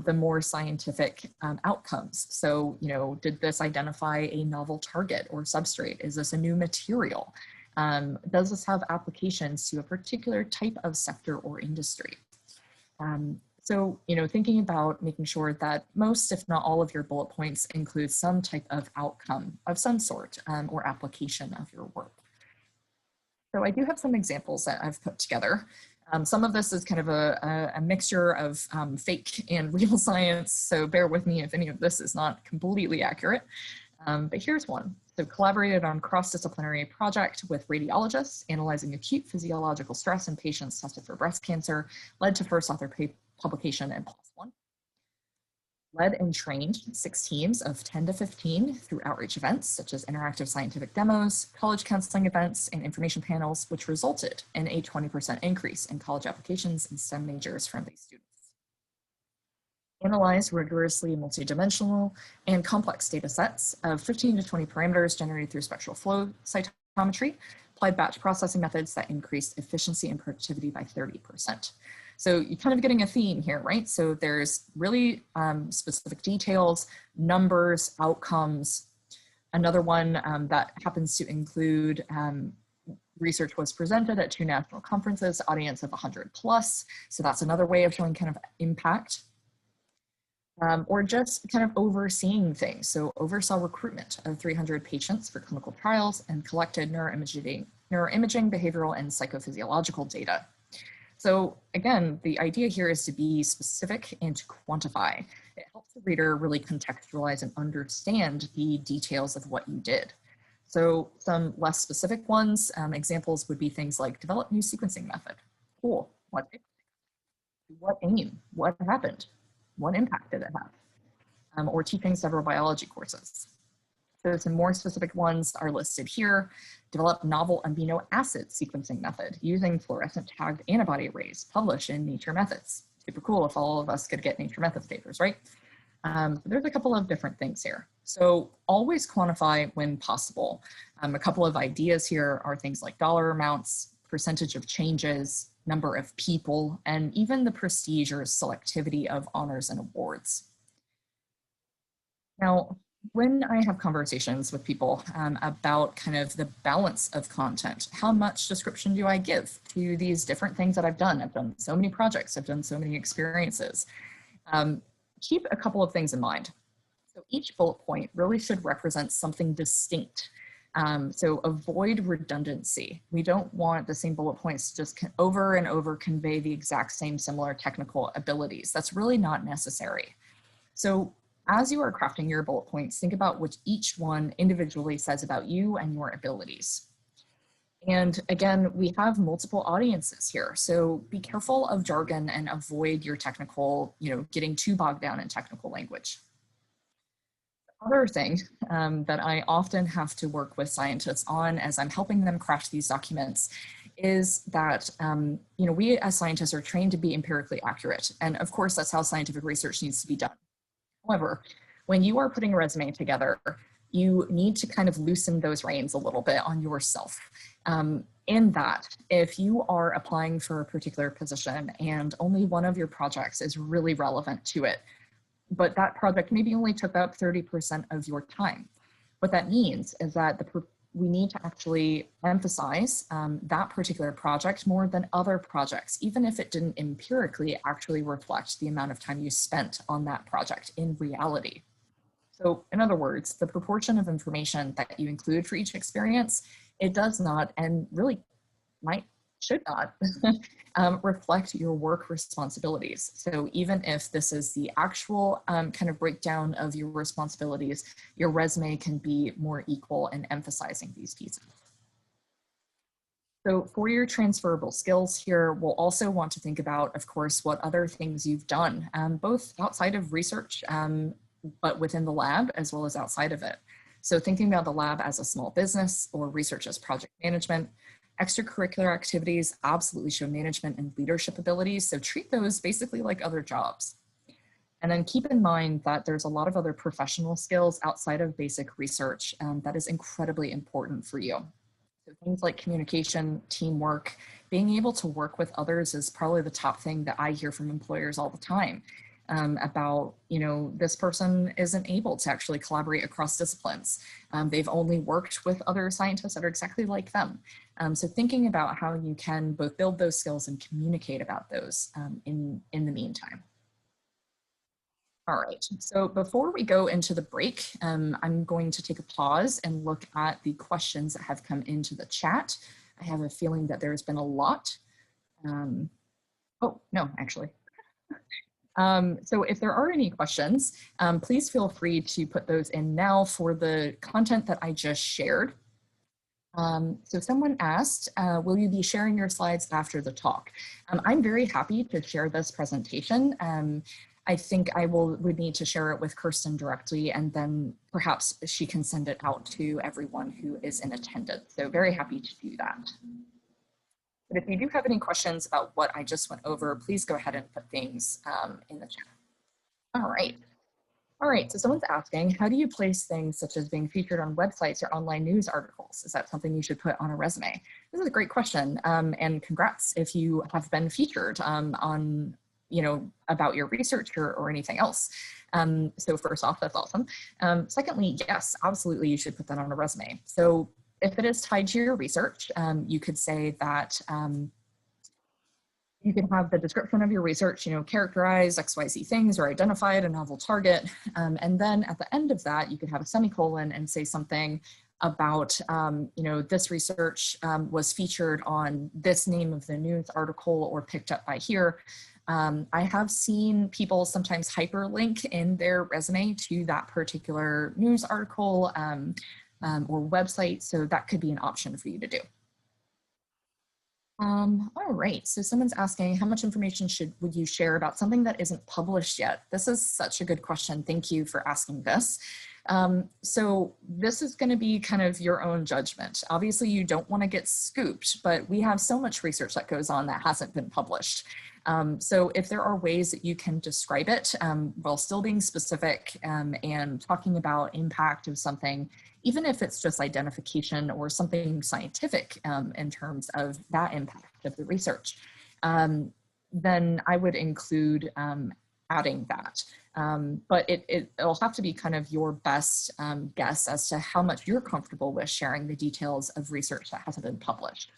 the more scientific outcomes. So, did this identify a novel target or substrate? Is this a new material? Does this have applications to a particular type of sector or industry? So, thinking about making sure that most, if not all of your bullet points include some type of outcome of some sort or application of your work. So I do have some examples that I've put together. Some of this is kind of a mixture of fake and real science, so bear with me if any of this is not completely accurate. But here's one. So collaborated on cross-disciplinary project with radiologists analyzing acute physiological stress in patients tested for breast cancer, led to first author publication in PLOS One. Led and trained 6 teams of 10 to 15 through outreach events such as interactive scientific demos, college counseling events, and information panels, which resulted in a 20% increase in college applications in STEM majors from these students. Analyzed rigorously multidimensional and complex data sets of 15 to 20 parameters generated through spectral flow cytometry, applied batch processing methods that increased efficiency and productivity by 30%. So you're kind of getting a theme here, right? So there's really specific details, numbers, outcomes. Another one that happens to include research was presented at 2 national conferences, audience of 100 plus. So that's another way of showing kind of impact. or just kind of overseeing things. So oversaw recruitment of 300 patients for clinical trials and collected neuroimaging, behavioral, and psychophysiological data. So again, the idea here is to be specific and to quantify. It helps the reader really contextualize and understand the details of what you did. So some less specific ones, examples would be things like develop new sequencing method. Cool, what aim, what happened, what impact did it have? Or teaching several biology courses. So some more specific ones are listed here. Develop novel amino acid sequencing method using fluorescent tagged antibody arrays published in Nature Methods. Super cool if all of us could get Nature Methods papers, right? There's a couple of different things here. So always quantify when possible. A couple of ideas here are things like dollar amounts, percentage of changes, number of people, and even the prestige or selectivity of honors and awards. Now, when I have conversations with people about kind of the balance of content, how much description do I give to these different things that I've done? I've done so many projects, I've done so many experiences. Keep a couple of things in mind. So each bullet point really should represent something distinct. So avoid redundancy. We don't want the same bullet points to just over and over convey the exact same similar technical abilities. That's really not necessary. So as you are crafting your bullet points, think about what each one individually says about you and your abilities. And again, we have multiple audiences here, so be careful of jargon and avoid your technical, getting too bogged down in technical language. The other thing that I often have to work with scientists on as I'm helping them craft these documents is that, we as scientists are trained to be empirically accurate. And of course, that's how scientific research needs to be done. However, when you are putting a resume together, you need to kind of loosen those reins a little bit on yourself. In that, if you are applying for a particular position and only one of your projects is really relevant to it, but that project maybe only took up 30% of your time, what that means is that we need to actually emphasize that particular project more than other projects, even if it didn't empirically actually reflect the amount of time you spent on that project in reality. So in other words, the proportion of information that you include for each experience, it does not and really should not reflect your work responsibilities. So even if this is the actual kind of breakdown of your responsibilities, your resume can be more equal in emphasizing these pieces. So for your transferable skills here, we'll also want to think about, of course, what other things you've done, both outside of research, but within the lab as well as outside of it. So thinking about the lab as a small business or research as project management, extracurricular activities absolutely show management and leadership abilities. So treat those basically like other jobs. And then keep in mind that there's a lot of other professional skills outside of basic research that is incredibly important for you. So things like communication, teamwork, being able to work with others is probably the top thing that I hear from employers all the time. About, this person isn't able to actually collaborate across disciplines. They've only worked with other scientists that are exactly like them. So thinking about how you can both build those skills and communicate about those in the meantime. All right, so before we go into the break, I'm going to take a pause and look at the questions that have come into the chat. I have a feeling that there's been a lot. Oh, no, actually. So if there are any questions, please feel free to put those in now for the content that I just shared. So someone asked, will you be sharing your slides after the talk? I'm very happy to share this presentation. I think I would need to share it with Kirsten directly, and then perhaps she can send it out to everyone who is in attendance. So very happy to do that. But if you do have any questions about what I just went over, please go ahead and put things in the chat. All right, so someone's asking, how do you place things such as being featured on websites or online news articles? Is that something you should put on a resume? This is a great question, and congrats if you have been featured on, about your research or anything else. So first off, that's awesome. Secondly, yes, absolutely, you should put that on a resume. So if it is tied to your research, you could say that You can have the description of your research, characterize XYZ things or identified a novel target. And then at the end of that, you could have a semicolon and say something about, this research was featured on this name of the news article or picked up by here. I have seen people sometimes hyperlink in their resume to that particular news article or website. So that could be an option for you to do. All right, so someone's asking, how much information would you share about something that isn't published yet? This is such a good question. Thank you for asking this. So this is going to be kind of your own judgment. Obviously, you don't want to get scooped, but we have so much research that goes on that hasn't been published. So if there are ways that you can describe it while still being specific and talking about impact of something, even if it's just identification or something scientific in terms of that impact of the research, then I would include adding that. But it'll have to be kind of your best guess as to how much you're comfortable with sharing the details of research that hasn't been published.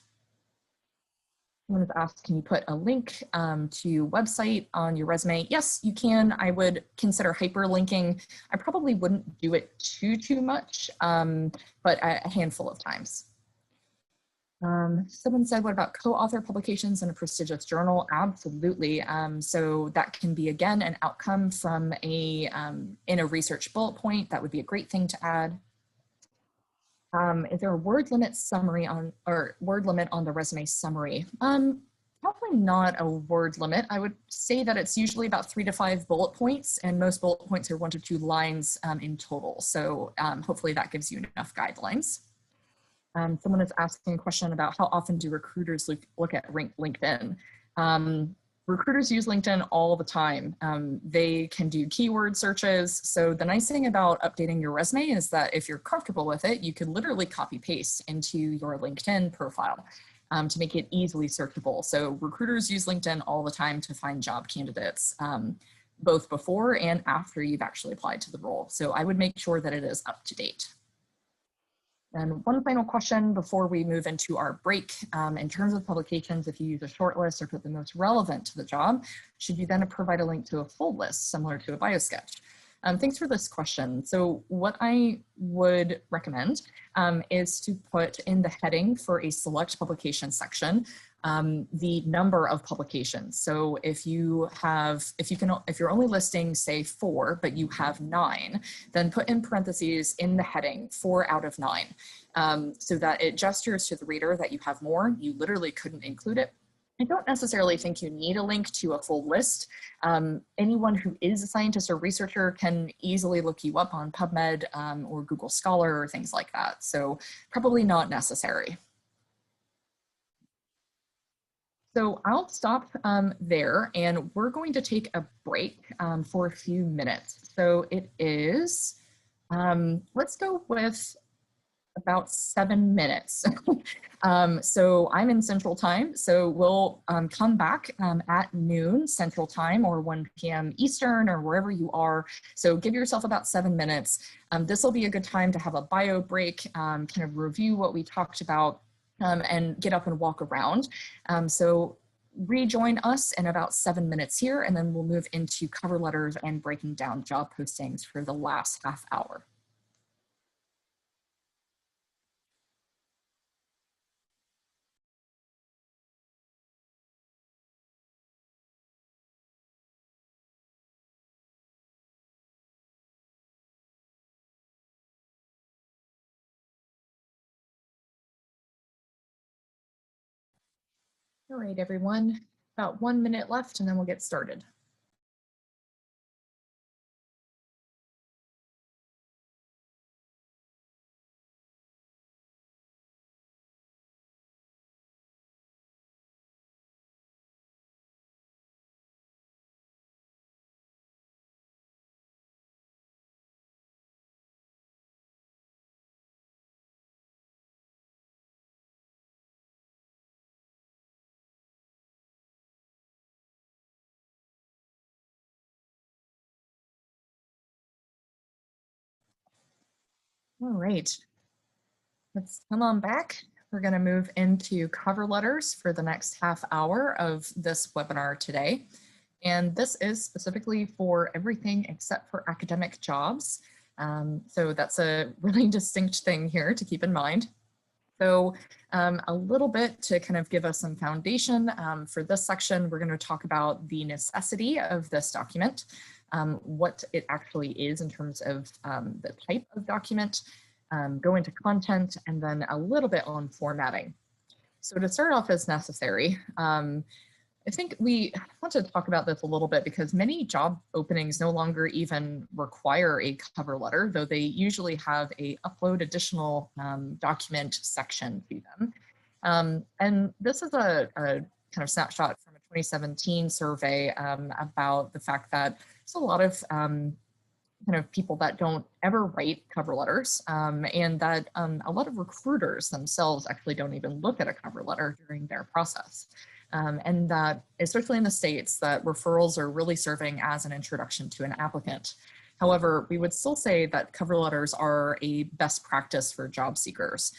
Someone has asked, can you put a link to your website on your resume? Yes, you can. I would consider hyperlinking. I probably wouldn't do it too much, but a handful of times. Someone said, what about co-author publications in a prestigious journal? Absolutely. So that can be, again, an outcome from in a research bullet point. That would be a great thing to add. Is there a word limit on the resume summary? Probably not a word limit. I would say that it's usually about 3 to 5 bullet points, and most bullet points are 1 to 2 lines in total. So hopefully that gives you enough guidelines. Someone is asking a question about how often do recruiters look at LinkedIn? Recruiters use LinkedIn all the time. They can do keyword searches. So the nice thing about updating your resume is that if you're comfortable with it, you can literally copy paste into your LinkedIn profile to make it easily searchable. So recruiters use LinkedIn all the time to find job candidates, both before and after you've actually applied to the role. So I would make sure that it is up to date. And one final question before we move into our break. In terms of publications, if you use a short list or put the most relevant to the job, should you then provide a link to a full list similar to a bio sketch? Thanks for this question. So what I would recommend is to put in the heading for a select publication section the number of publications. So if you're only listing, say 4, but you have 9, then put in parentheses in the heading 4 out of 9, so that it gestures to the reader that you have more. You literally couldn't include it. I don't necessarily think you need a link to a full list. Anyone who is a scientist or researcher can easily look you up on PubMed or Google Scholar or things like that. So probably not necessary. So I'll stop there, and we're going to take a break for a few minutes. So it is, let's go with about 7 minutes. So I'm in Central Time, so we'll come back at noon Central Time or 1 p.m. Eastern or wherever you are. So give yourself about 7 minutes. This will be a good time to have a bio break, kind of review what we talked about, and get up and walk around. So rejoin us in about 7 minutes here, and then we'll move into cover letters and breaking down job postings for the last half hour. All right, everyone, about 1 minute left and then we'll get started. All right, let's come on back. we're going to move into cover letters for the next half hour of this webinar today. And this is specifically for everything except for academic jobs. So that's a really distinct thing here to keep in mind. So a little bit to kind of give us some foundation for this section, we're going to talk about the necessity of this document, what it actually is in terms of the type of document, go into content, and then a little bit on formatting. So to start off as necessary, I think we want to talk about this a little bit because many job openings no longer even require a cover letter, though they usually have a upload additional document section to them. And this is a kind of snapshot from a 2017 survey about the fact that there's a lot of kind of people that don't ever write cover letters, and that a lot of recruiters themselves actually don't even look at a cover letter during their process. And that, especially in the States, that referrals are really serving as an introduction to an applicant. However, we would still say that cover letters are a best practice for job seekers.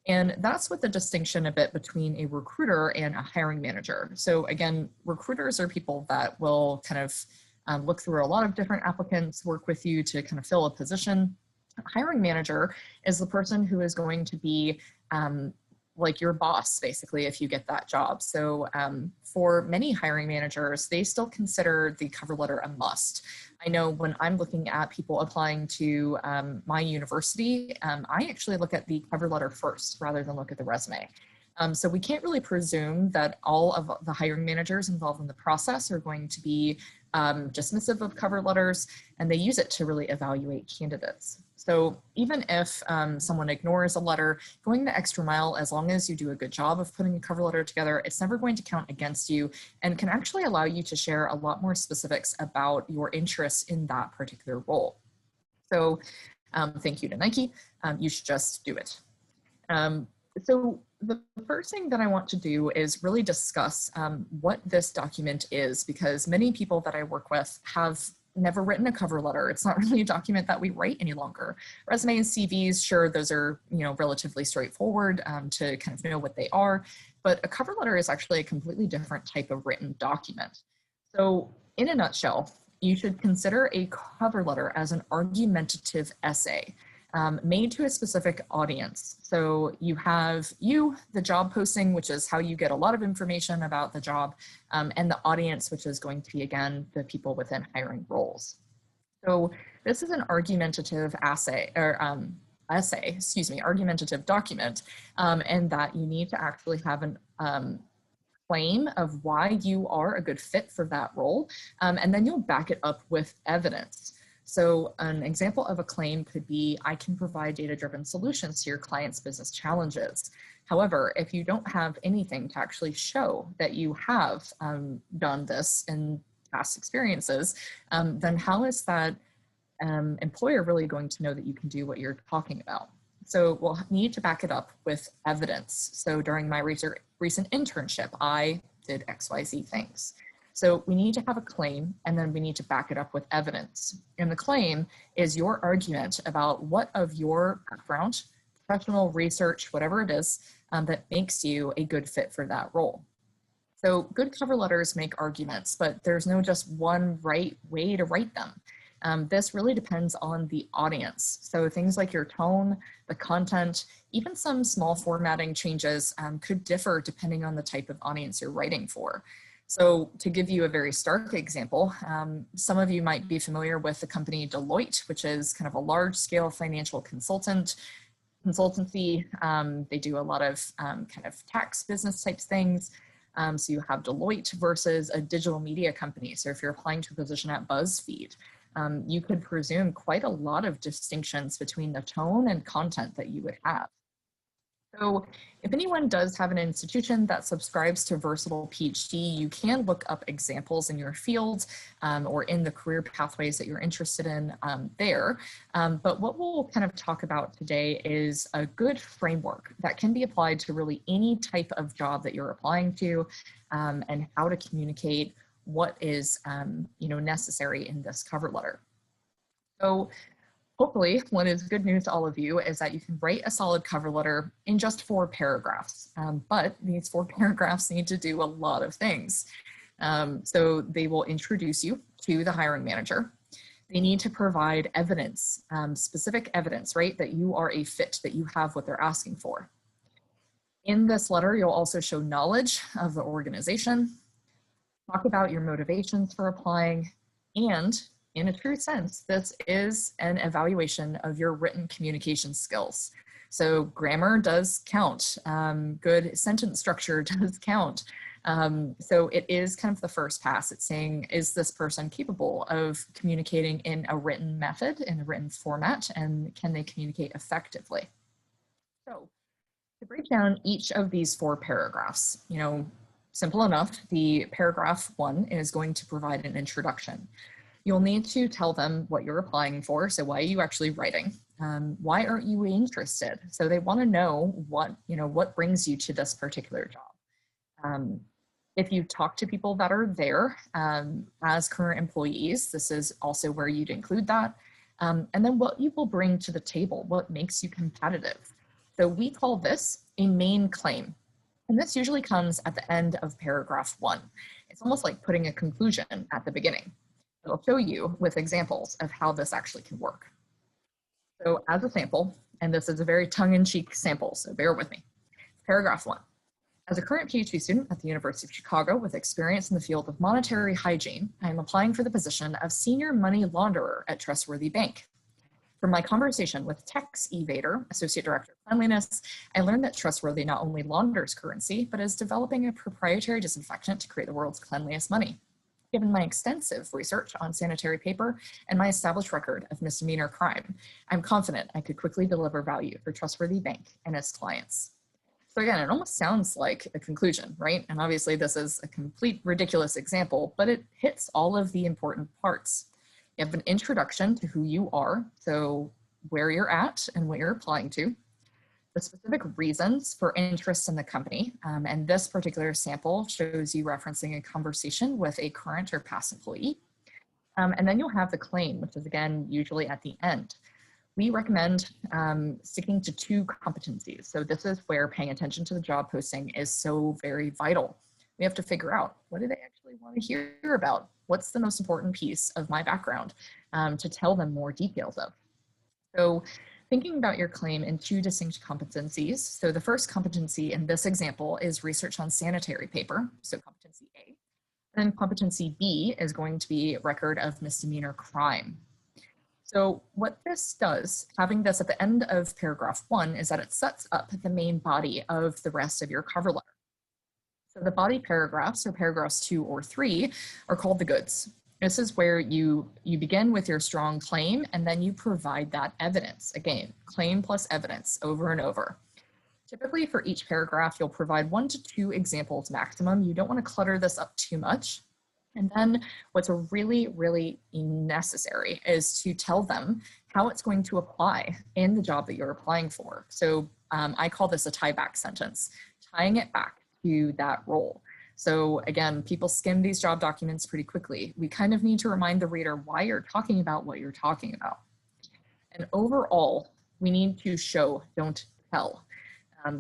And that's with the distinction a bit between a recruiter and a hiring manager. So again, recruiters are people that will kind of look through a lot of different applicants, work with you to kind of fill a position. A hiring manager is the person who is going to be like your boss, basically, if you get that job. So for many hiring managers, they still consider the cover letter a must. I know when I'm looking at people applying to my university, I actually look at the cover letter first rather than look at the resume. So we can't really presume that all of the hiring managers involved in the process are going to be dismissive of cover letters, and they use it to really evaluate candidates. So even if someone ignores a letter, going the extra mile, as long as you do a good job of putting a cover letter together, it's never going to count against you and can actually allow you to share a lot more specifics about your interests in that particular role. So thank you to Nike. You should just do it. So the first thing that I want to do is really discuss what this document is, because many people that I work with have never written a cover letter. It's not really a document that we write any longer. Resumes, CVs, sure, those are relatively straightforward to kind of know what they are, but a cover letter is actually a completely different type of written document. So in a nutshell, you should consider a cover letter as an argumentative essay. Made to a specific audience. So you have the job posting, which is how you get a lot of information about the job, and the audience, which is going to be, again, the people within hiring roles. So this is an argumentative argumentative document, and that you need to actually have an claim of why you are a good fit for that role, and then you'll back it up with evidence. So an example of a claim could be, I can provide data-driven solutions to your client's business challenges. However, if you don't have anything to actually show that you have done this in past experiences, then how is that employer really going to know that you can do what you're talking about? So we'll need to back it up with evidence. So during my recent internship, I did XYZ things. So we need to have a claim, and then we need to back it up with evidence. And the claim is your argument about what of your background, professional research, whatever it is, that makes you a good fit for that role. So good cover letters make arguments, but there's no just one right way to write them. This really depends on the audience. So things like your tone, the content, even some small formatting changes could differ depending on the type of audience you're writing for. So to give you a very stark example, some of you might be familiar with the company Deloitte, which is kind of a large-scale financial consultancy. They do a lot of kind of tax business types things. So you have Deloitte versus a digital media company. So if you're applying to a position at BuzzFeed, you could presume quite a lot of distinctions between the tone and content that you would have. So if anyone does have an institution that subscribes to Versatile PhD, you can look up examples in your field or in the career pathways that you're interested in there. But what we'll kind of talk about today is a good framework that can be applied to really any type of job that you're applying to, and how to communicate what is necessary in this cover letter. So Hopefully, what is good news to all of you is that you can write a solid cover letter in just 4 paragraphs. But these 4 paragraphs need to do a lot of things. So they will introduce you to the hiring manager. They need to provide evidence, specific evidence, right, that you are a fit, that you have what they're asking for. In this letter, you'll also show knowledge of the organization, talk about your motivations for applying, and in a true sense, this is an evaluation of your written communication skills. So grammar does count, good sentence structure does count. So it is kind of the first pass. It's saying, is this person capable of communicating in a written method, in a written format, and can they communicate effectively? So to break down each of these 4 paragraphs, simple enough, the paragraph 1 is going to provide an introduction. You'll need to tell them what you're applying for. So why are you actually writing? Why aren't you interested? So they want to know what brings you to this particular job. If you talk to people that are there as current employees, this is also where you'd include that. And then what you will bring to the table, what makes you competitive. So we call this a main claim. And this usually comes at the end of paragraph 1. It's almost like putting a conclusion at the beginning. It'll show you with examples of how this actually can work. So as a sample, and this is a very tongue-in-cheek sample, so bear with me. Paragraph 1. As a current PhD student at the University of Chicago with experience in the field of monetary hygiene, I am applying for the position of senior money launderer at Trustworthy Bank. From my conversation with Tex Evader, Associate Director of Cleanliness, I learned that Trustworthy not only launders currency, but is developing a proprietary disinfectant to create the world's cleanliest money. Given my extensive research on sanitary paper and my established record of misdemeanor crime, I'm confident I could quickly deliver value for Trustworthy Bank and its clients. So again, it almost sounds like a conclusion, right? And obviously this is a complete ridiculous example, but it hits all of the important parts. You have an introduction to who you are, so where you're at and what you're applying to, the specific reasons for interest in the company, and this particular sample shows you referencing a conversation with a current or past employee. And then you'll have the claim, which is again, usually at the end. We recommend sticking to 2 competencies. So this is where paying attention to the job posting is so very vital. We have to figure out, what do they actually want to hear about? What's the most important piece of my background to tell them more details of? So thinking about your claim in 2 distinct competencies. So the first competency in this example is research on sanitary paper, so competency A. And competency B is going to be record of misdemeanor crime. So what this does, having this at the end of paragraph 1, is that it sets up the main body of the rest of your cover letter. So the body paragraphs, or paragraphs 2 or 3, are called the goods. This is where you begin with your strong claim, and then you provide that evidence. Again, claim plus evidence over and over. Typically for each paragraph, you'll provide 1 to 2 examples maximum. You don't want to clutter this up too much. And then what's really, really necessary is to tell them how it's going to apply in the job that you're applying for. So I call this a tie back sentence, tying it back to that role. So again, people skim these job documents pretty quickly. We kind of need to remind the reader why you're talking about what you're talking about. And overall, we need to show, don't tell.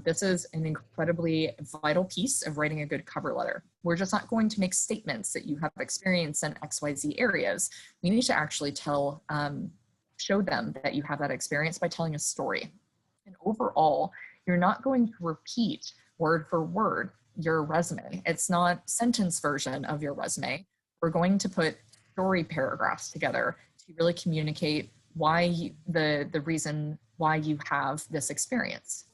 This is an incredibly vital piece of writing a good cover letter. We're just not going to make statements that you have experience in XYZ areas. We need to actually show them that you have that experience by telling a story. And overall, you're not going to repeat word for word your resume. It's not sentence version of your resume. We're going to put story paragraphs together to really communicate why the reason why you have this experience.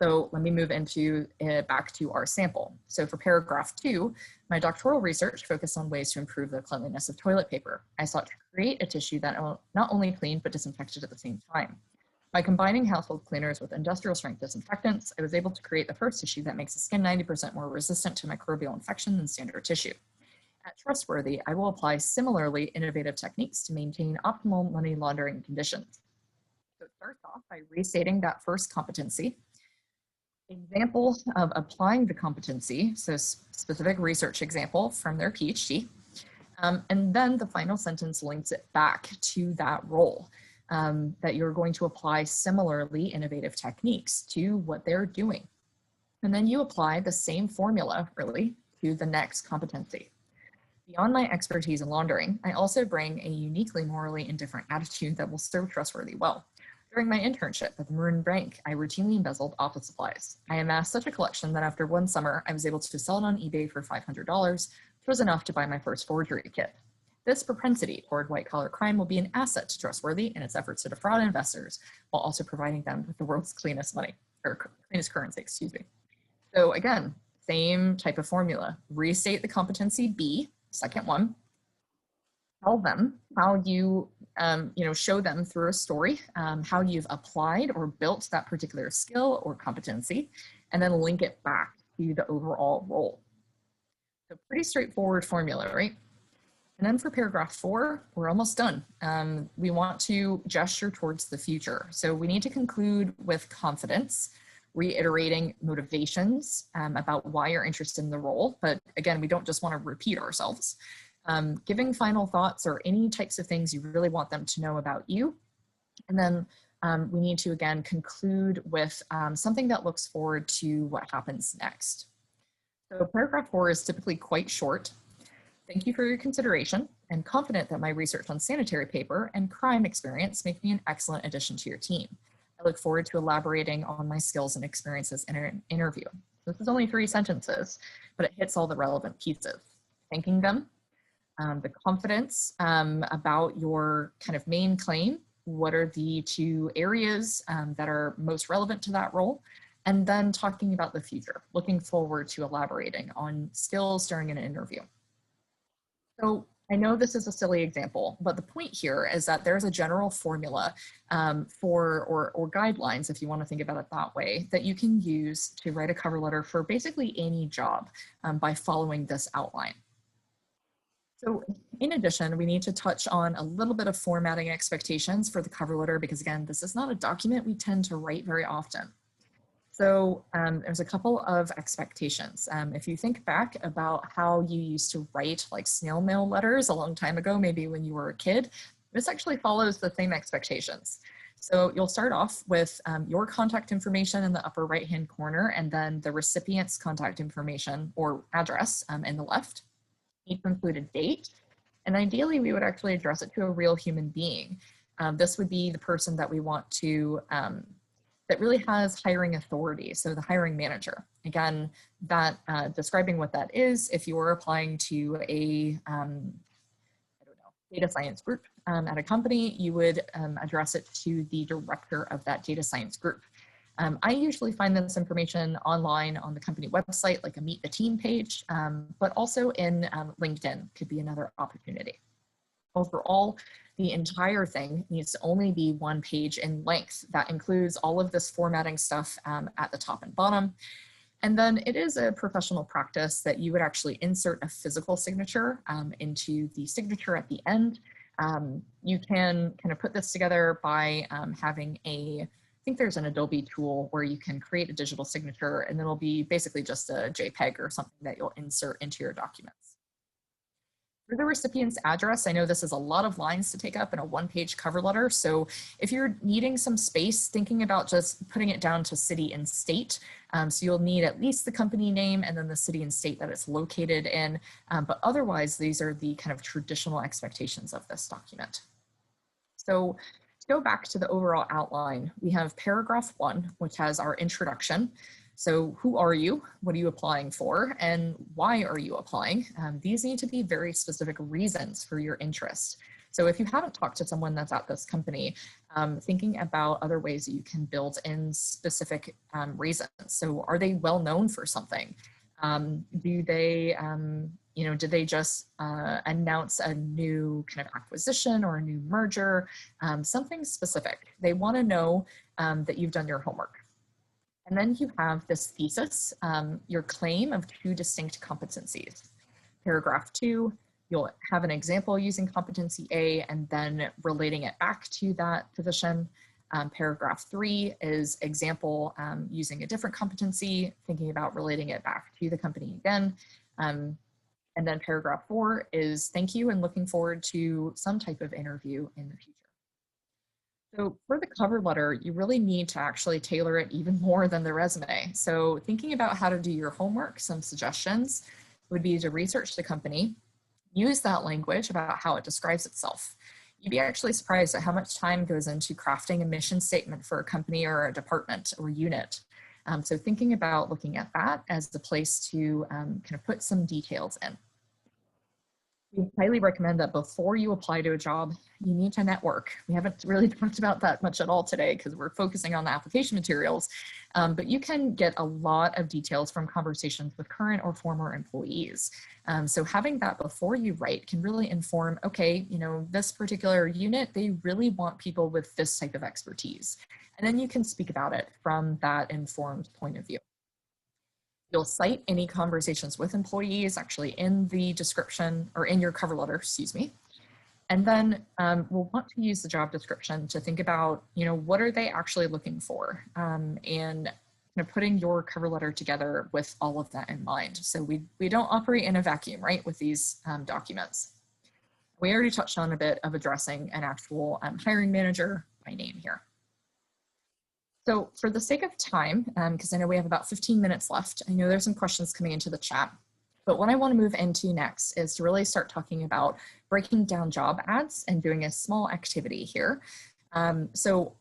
So let me move into back to our sample. So for paragraph 2, my doctoral research focused on ways to improve the cleanliness of toilet paper. I sought to create a tissue that not only cleaned but disinfected at the same time. By combining household cleaners with industrial strength disinfectants, I was able to create the first tissue that makes the skin 90% more resistant to microbial infection than standard tissue. At Trustworthy, I will apply similarly innovative techniques to maintain optimal money laundering conditions. So it starts off by restating that first competency, examples of applying the competency, so specific research example from their PhD, and then the final sentence links it back to that role. that you're going to apply similarly innovative techniques to what they're doing. And then you apply the same formula, really, to the next competency. Beyond my expertise in laundering, I also bring a uniquely morally indifferent attitude that will serve trustworthy well. During my internship at the Maroon Bank, I routinely embezzled office supplies. I amassed such a collection that after one summer, I was able to sell it on eBay for $500, which was enough to buy my first forgery kit. This propensity toward white-collar crime will be an asset to Trustworthy in its efforts to defraud investors, while also providing them with the world's cleanest money, or cleanest currency, excuse me. So again, same type of formula. Restate the competency B, second one. Tell them how you, show them through a story, how you've applied or built that particular skill or competency, and then link it back to the overall role. So pretty straightforward formula, right? And then for paragraph 4, we're almost done. We want to gesture towards the future. So we need to conclude with confidence, reiterating motivations about why you're interested in the role. But again, we don't just want to repeat ourselves. Giving final thoughts or any types of things you really want them to know about you. And then we need to, again, conclude with something that looks forward to what happens next. So paragraph 4 is typically quite short. Thank you for your consideration. I'm confident that my research on sanitary paper and crime experience make me an excellent addition to your team. I look forward to elaborating on my skills and experiences in an interview. This is only 3 sentences, but it hits all the relevant pieces. Thanking them, the confidence about your kind of main claim, what are the 2 areas that are most relevant to that role, and then talking about the future, looking forward to elaborating on skills during an interview. So I know this is a silly example, but the point here is that there's a general formula or guidelines, if you want to think about it that way, that you can use to write a cover letter for basically any job by following this outline. So in addition, we need to touch on a little bit of formatting expectations for the cover letter, because again, this is not a document we tend to write very often. So there's a couple of expectations. If you think back about how you used to write like snail mail letters a long time ago, maybe when you were a kid, this actually follows the same expectations. So you'll start off with your contact information in the upper right-hand corner, and then the recipient's contact information or address in the left. You need to include a date, and ideally we would actually address it to a real human being. This would be the person that we want to that really has hiring authority, so the hiring manager. Again, that describing what that is, if you are applying to a data science group at a company, you would address it to the director of that data science group. I usually find this information online on the company website, like a Meet the Team page, but also in LinkedIn could be another opportunity. Overall, the entire thing needs to only be 1 page in length. That includes all of this formatting stuff at the top and bottom. And then it is a professional practice that you would actually insert a physical signature into the signature at the end. You can kind of put this together by having I think there's an Adobe tool where you can create a digital signature, and it'll be basically just a JPEG or something that you'll insert into your documents. For the recipient's address, I know this is a lot of lines to take up in a 1-page cover letter. So if you're needing some space, thinking about just putting it down to city and state. So you'll need at least the company name and then the city and state that it's located in. But otherwise, these are the kind of traditional expectations of this document. So to go back to the overall outline, we have paragraph 1, which has our introduction. So who are you? What are you applying for? And why are you applying? These need to be very specific reasons for your interest. So if you haven't talked to someone that's at this company, thinking about other ways that you can build in specific reasons. So are they well known for something? Do they, did they just announce a new kind of acquisition or a new merger? Something specific. They want to know that you've done your homework. And then you have this thesis, your claim of 2 distinct competencies. Paragraph 2, you'll have an example using competency A and then relating it back to that position. Paragraph 3 is example using a different competency, thinking about relating it back to the company again. And then paragraph 4 is thank you and looking forward to some type of interview in the future. So for the cover letter, you really need to actually tailor it even more than the resume. So thinking about how to do your homework, some suggestions would be to research the company, use that language about how it describes itself. You'd be actually surprised at how much time goes into crafting a mission statement for a company or a department or unit. So thinking about looking at that as the place to kind of put some details in. We highly recommend that before you apply to a job, you need to network. We haven't really talked about that much at all today because we're focusing on the application materials, but you can get a lot of details from conversations with current or former employees. So having that before you write can really inform, okay, you know, this particular unit, they really want people with this type of expertise. And then you can speak about it from that informed point of view. You'll cite any conversations with employees actually in the description or in your cover letter, excuse me. And then we'll want to use the job description to think about, you know, what are they actually looking for? And you know, putting your cover letter together with all of that in mind. So we don't operate in a vacuum, right, with these documents. We already touched on a bit of addressing an actual hiring manager by name here. So for the sake of time, because I know we have about 15 minutes left, I know there's some questions coming into the chat, but what I want to move into next is to really start talking about breaking down job ads and doing a small activity here. So,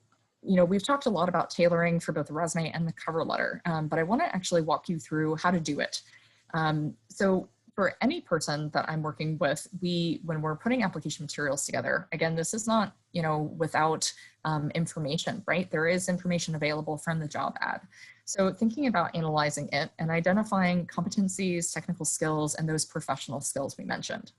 you know, we've talked a lot about tailoring for both the resume and the cover letter, but I want to actually walk you through how to do it. So for any person that I'm working with, when we're putting application materials together, again, this is not, you know, without information, right? There is information available from the job ad. So thinking about analyzing it and identifying competencies, technical skills, and those professional skills we mentioned.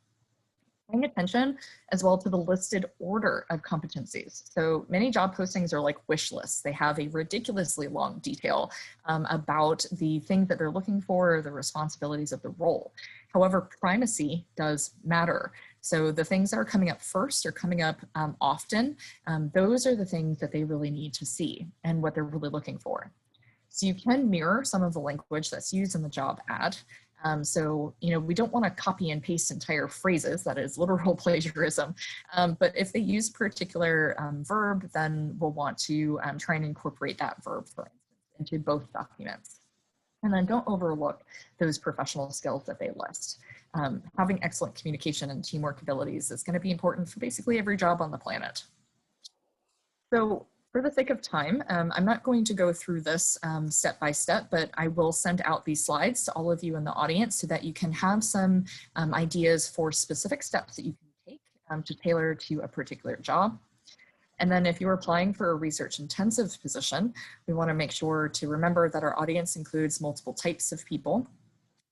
Paying attention as well to the listed order of competencies. So many job postings are like wish lists. They have a ridiculously long detail about the things that they're looking for, the responsibilities of the role. However, primacy does matter. So the things that are coming up first or coming up often, those are the things that they really need to see and what they're really looking for. So you can mirror some of the language that's used in the job ad. So, you know, we don't want to copy and paste entire phrases, that is literal plagiarism. But if they use particular verb, then we'll want to try and incorporate that verb, for instance, into both documents. And then don't overlook those professional skills that they list. Having excellent communication and teamwork abilities is going to be important for basically every job on the planet. So for the sake of time, I'm not going to go through this step by step, but I will send out these slides to all of you in the audience so that you can have some ideas for specific steps that you can take to tailor to a particular job. And then if you're applying for a research intensive position, we want to make sure to remember that our audience includes multiple types of people.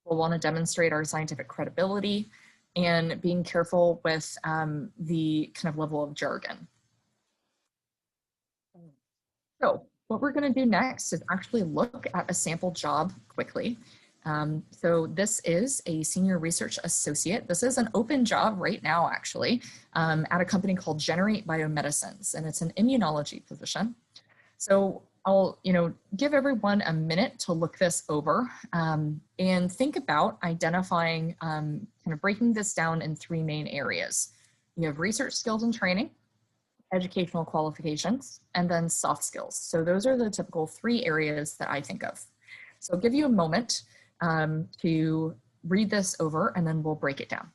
We'll want to demonstrate our scientific credibility and being careful with the kind of level of jargon. So what we're going to do next is actually look at a sample job quickly. So this is a senior research associate. This is an open job right now, actually, at a company called Generate Biomedicines, and it's an immunology position. So I'll, you know, give everyone a minute to look this over and think about identifying, kind of breaking this down in three main areas. You have research skills and training, educational qualifications, and then soft skills. So those are the typical three areas that I think of. So I'll give you a moment to read this over and then we'll break it down.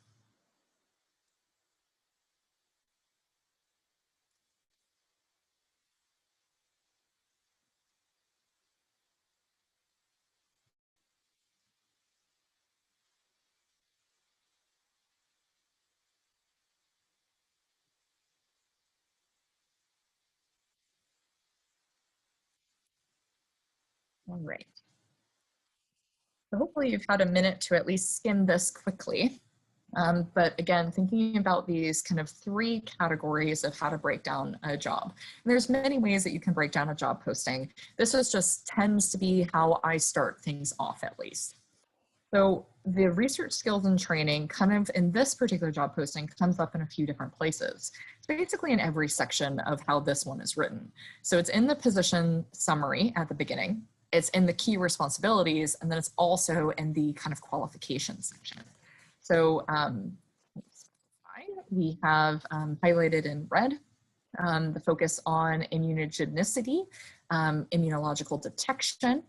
All right. So hopefully you've had a minute to at least skim this quickly. But again, thinking about these kind of three categories of how to break down a job. And there's many ways that you can break down a job posting. This is just tends to be how I start things off, at least. So the research skills and training kind of in this particular job posting comes up in a few different places. It's basically in every section of how this one is written. So it's in the position summary at the beginning, it's in the key responsibilities, and then it's also in the kind of qualifications section. So we have highlighted in red the focus on immunogenicity, immunological detection.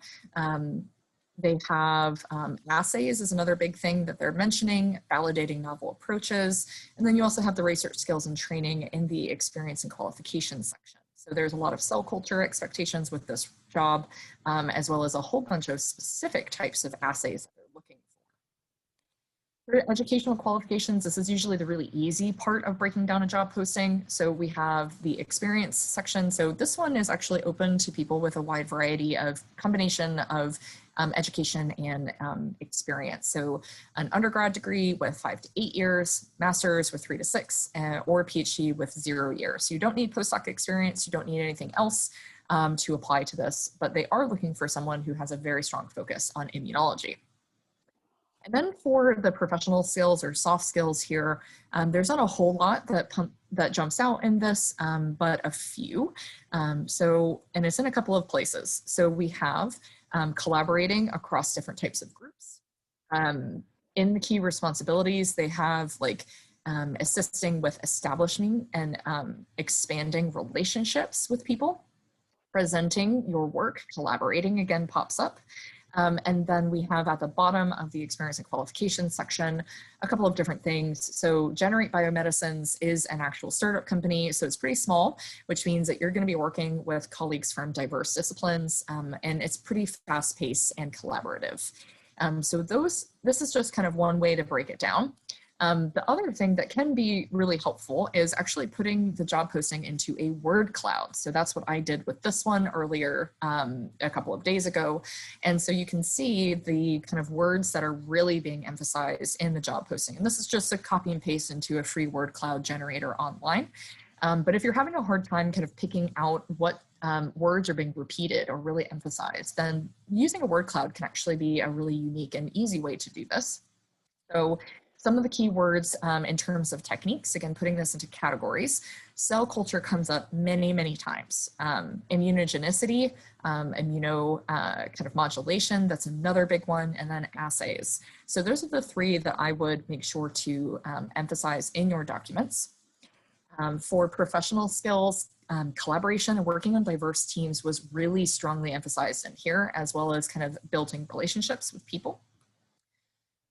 They have assays is another big thing that they're mentioning, validating novel approaches. And then you also have the research skills and training in the experience and qualifications section. So there's a lot of cell culture expectations with this job, as well as a whole bunch of specific types of assays that they're looking for. For educational qualifications, this is usually the really easy part of breaking down a job posting. So we have the experience section. So this one is actually open to people with a wide variety of combination of education and experience. So an undergrad degree with 5 to 8 years, master's with 3 to 6, or a PhD with 0 years. So you don't need postdoc experience, you don't need anything else to apply to this, but they are looking for someone who has a very strong focus on immunology. And then for the professional skills or soft skills here, there's not a whole lot that jumps out in this, but a few. And it's in a couple of places. So we have collaborating across different types of groups. In the key responsibilities, they have like assisting with establishing and expanding relationships with people, presenting your work, collaborating again pops up. And then we have at the bottom of the experience and qualifications section, a couple of different things. So Generate Biomedicines is an actual startup company. So it's pretty small, which means that you're going to be working with colleagues from diverse disciplines, and it's pretty fast paced and collaborative. This is just kind of one way to break it down. The other thing that can be really helpful is actually putting the job posting into a word cloud. So that's what I did with this one earlier a couple of days ago. And so you can see the kind of words that are really being emphasized in the job posting. And this is just a copy and paste into a free word cloud generator online. But if you're having a hard time kind of picking out what words are being repeated or really emphasized, then using a word cloud can actually be a really unique and easy way to do this. So some of the key words in terms of techniques, again, putting this into categories, cell culture comes up many, many times. Immunogenicity, kind of modulation, that's another big one, and then assays. So those are the three that I would make sure to emphasize in your documents. For professional skills, collaboration and working on diverse teams was really strongly emphasized in here, as well as kind of building relationships with people.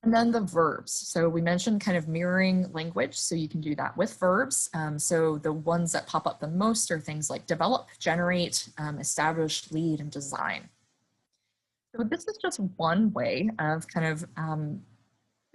And then the verbs. So we mentioned kind of mirroring language, so you can do that with verbs. So the ones that pop up the most are things like develop, generate, establish, lead, and design. So this is just one way of kind of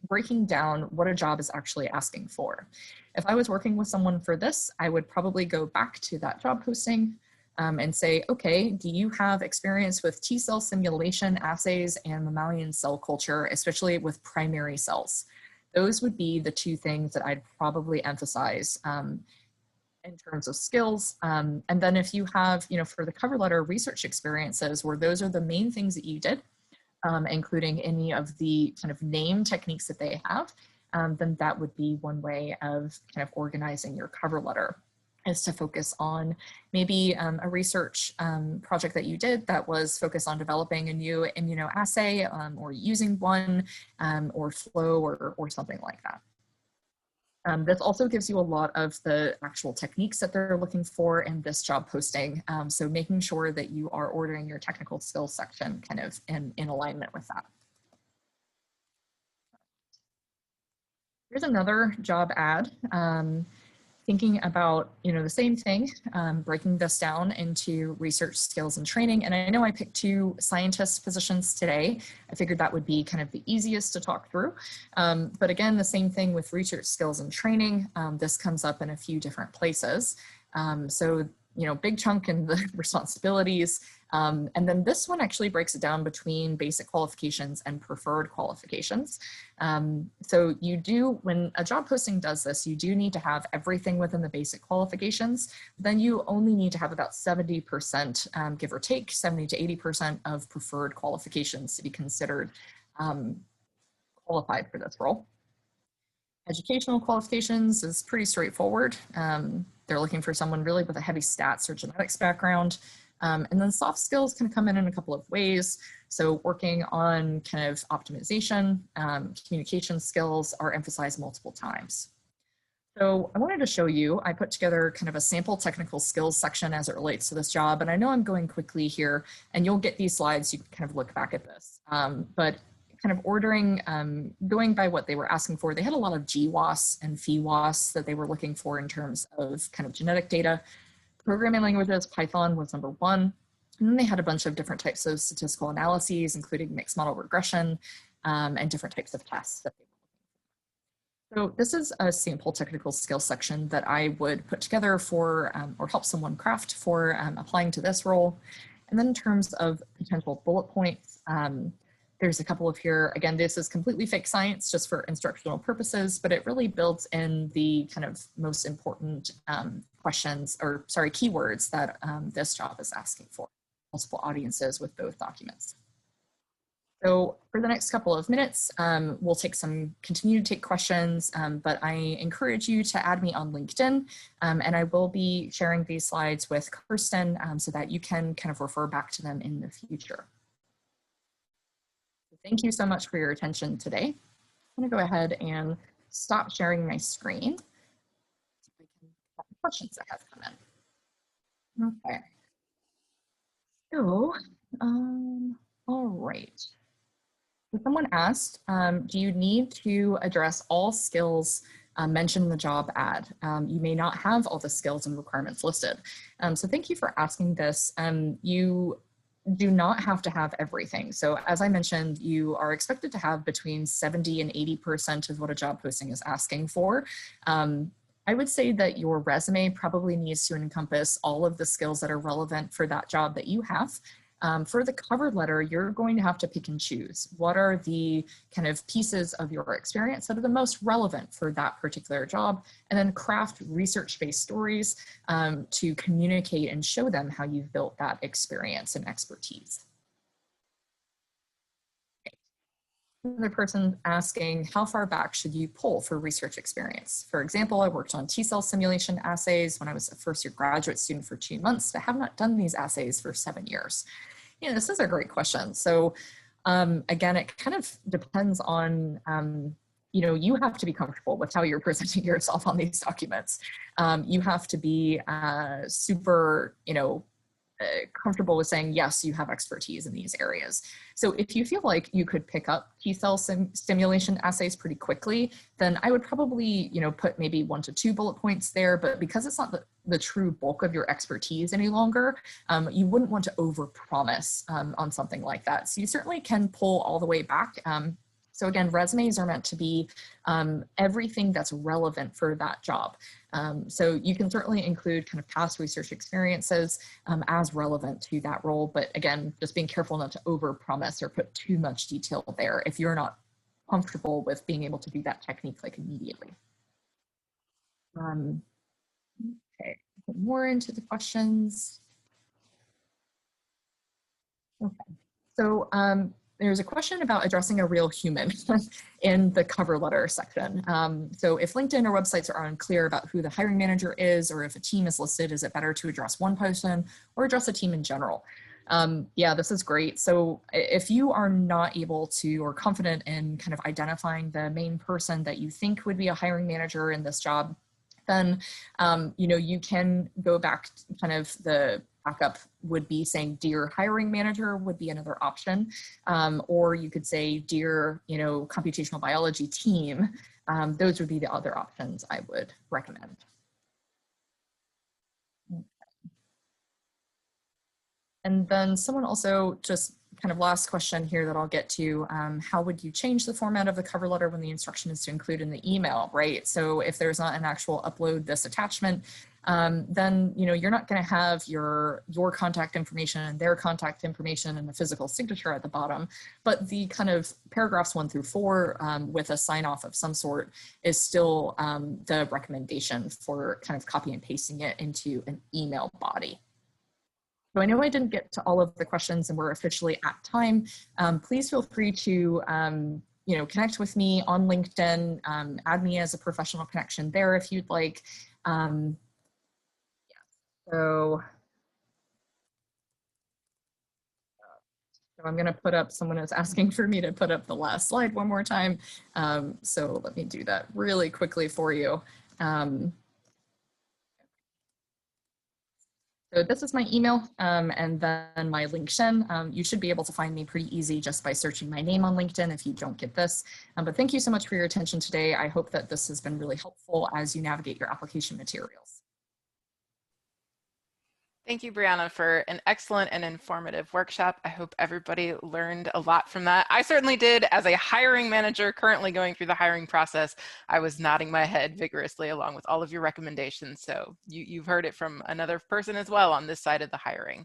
breaking down what a job is actually asking for. If I was working with someone for this, I would probably go back to that job posting and say, okay, do you have experience with T-cell simulation assays and mammalian cell culture, especially with primary cells? Those would be the two things that I'd probably emphasize in terms of skills. And then if you have, for the cover letter, research experiences where those are the main things that you did, including any of the kind of name techniques that they have, then that would be one way of kind of organizing your cover letter, is to focus on maybe a research project that you did that was focused on developing a new immunoassay or using one or flow or something like that. This also gives you a lot of the actual techniques that they're looking for in this job posting. So making sure that you are ordering your technical skills section kind of in alignment with that. Here's another job ad. Thinking about, the same thing, breaking this down into research skills and training. And I know I picked 2 scientist positions today. I figured that would be kind of the easiest to talk through. But again, the same thing with research skills and training. This comes up in a few different places. So, big chunk in the responsibilities. And then this one actually breaks it down between basic qualifications and preferred qualifications. So you do, when a job posting does this, you do need to have everything within the basic qualifications. Then you only need to have about 70%, give or take, 70 to 80% of preferred qualifications to be considered qualified for this role. Educational qualifications is pretty straightforward. They're looking for someone really with a heavy stats or genetics background. And then soft skills can come in a couple of ways. So working on kind of optimization, communication skills are emphasized multiple times. So I wanted to show you, I put together kind of a sample technical skills section as it relates to this job. And I know I'm going quickly here and you'll get these slides, you can kind of look back at this. But kind of ordering, going by what they were asking for, they had a lot of GWAS and FWAS that they were looking for in terms of kind of genetic data. Programming languages, Python was number one. And then they had a bunch of different types of statistical analyses, including mixed model regression and different types of tests that they So this is a sample technical skills section that I would put together for or help someone craft for applying to this role. And then in terms of potential bullet points, there's a couple of here. Again, this is completely fake science just for instructional purposes, but it really builds in the kind of most important questions or sorry, keywords that this job is asking for, multiple audiences with both documents. So for the next couple of minutes, we'll continue to take questions, but I encourage you to add me on LinkedIn, and I will be sharing these slides with Kirsten so that you can kind of refer back to them in the future. So thank you so much for your attention today. I'm gonna go ahead and stop sharing my screen. So I can have questions that have come in. Okay. So, all right. So someone asked, do you need to address all skills mentioned in the job ad? You may not have all the skills and requirements listed. So thank you for asking this. You do not have to have everything. So as I mentioned, you are expected to have between 70 and 80% of what a job posting is asking for. I would say that your resume probably needs to encompass all of the skills that are relevant for that job that you have. For the cover letter, you're going to have to pick and choose. What are the kind of pieces of your experience that are the most relevant for that particular job, and then craft research-based stories to communicate and show them how you've built that experience and expertise. Another person asking, how far back should you pull for research experience? For example, I worked on T-cell simulation assays when I was a first-year graduate student for 2 months, but have not done these assays for 7 years. Yeah, this is a great question. So again, it kind of depends on, you have to be comfortable with how you're presenting yourself on these documents. You have to be super, comfortable with saying, yes, you have expertise in these areas. So if you feel like you could pick up T-cell stimulation assays pretty quickly, then I would probably, put maybe 1 to 2 bullet points there. But because it's not the true bulk of your expertise any longer, you wouldn't want to overpromise on something like that. So you certainly can pull all the way back. So again, resumes are meant to be everything that's relevant for that job. So you can certainly include kind of past research experiences as relevant to that role. But again, just being careful not to overpromise or put too much detail there if you're not comfortable with being able to do that technique like immediately. Okay, more into the questions. Okay, so there's a question about addressing a real human in the cover letter section. So if LinkedIn or websites are unclear about who the hiring manager is, or if a team is listed, is it better to address one person or address a team in general? Yeah, this is great. So if you are not able to or confident in kind of identifying the main person that you think would be a hiring manager in this job, then you can go back to kind of the backup would be saying dear hiring manager would be another option. Or you could say dear, computational biology team. Those would be the other options I would recommend. Okay. And then someone also just kind of last question here that I'll get to, how would you change the format of the cover letter when the instruction is to include in the email, right? So if there's not an actual upload this attachment, then you're not going to have your contact information and their contact information and the physical signature at the bottom, but the kind of paragraphs 1 through 4 with a sign off of some sort is still the recommendation for kind of copy and pasting it into an email body. So I know I didn't get to all of the questions and we're officially at time. Please feel free to connect with me on LinkedIn, add me as a professional connection there if you'd like. So I'm going to put up, someone is asking for me to put up the last slide one more time. So let me do that really quickly for you. So this is my email and then my LinkedIn. You should be able to find me pretty easy just by searching my name on LinkedIn if you don't get this. But thank you so much for your attention today. I hope that this has been really helpful as you navigate your application materials. Thank you, Briana, for an excellent and informative workshop. I hope everybody learned a lot from that. I certainly did. As a hiring manager currently going through the hiring process, I was nodding my head vigorously along with all of your recommendations. So you've heard it from another person as well on this side of the hiring.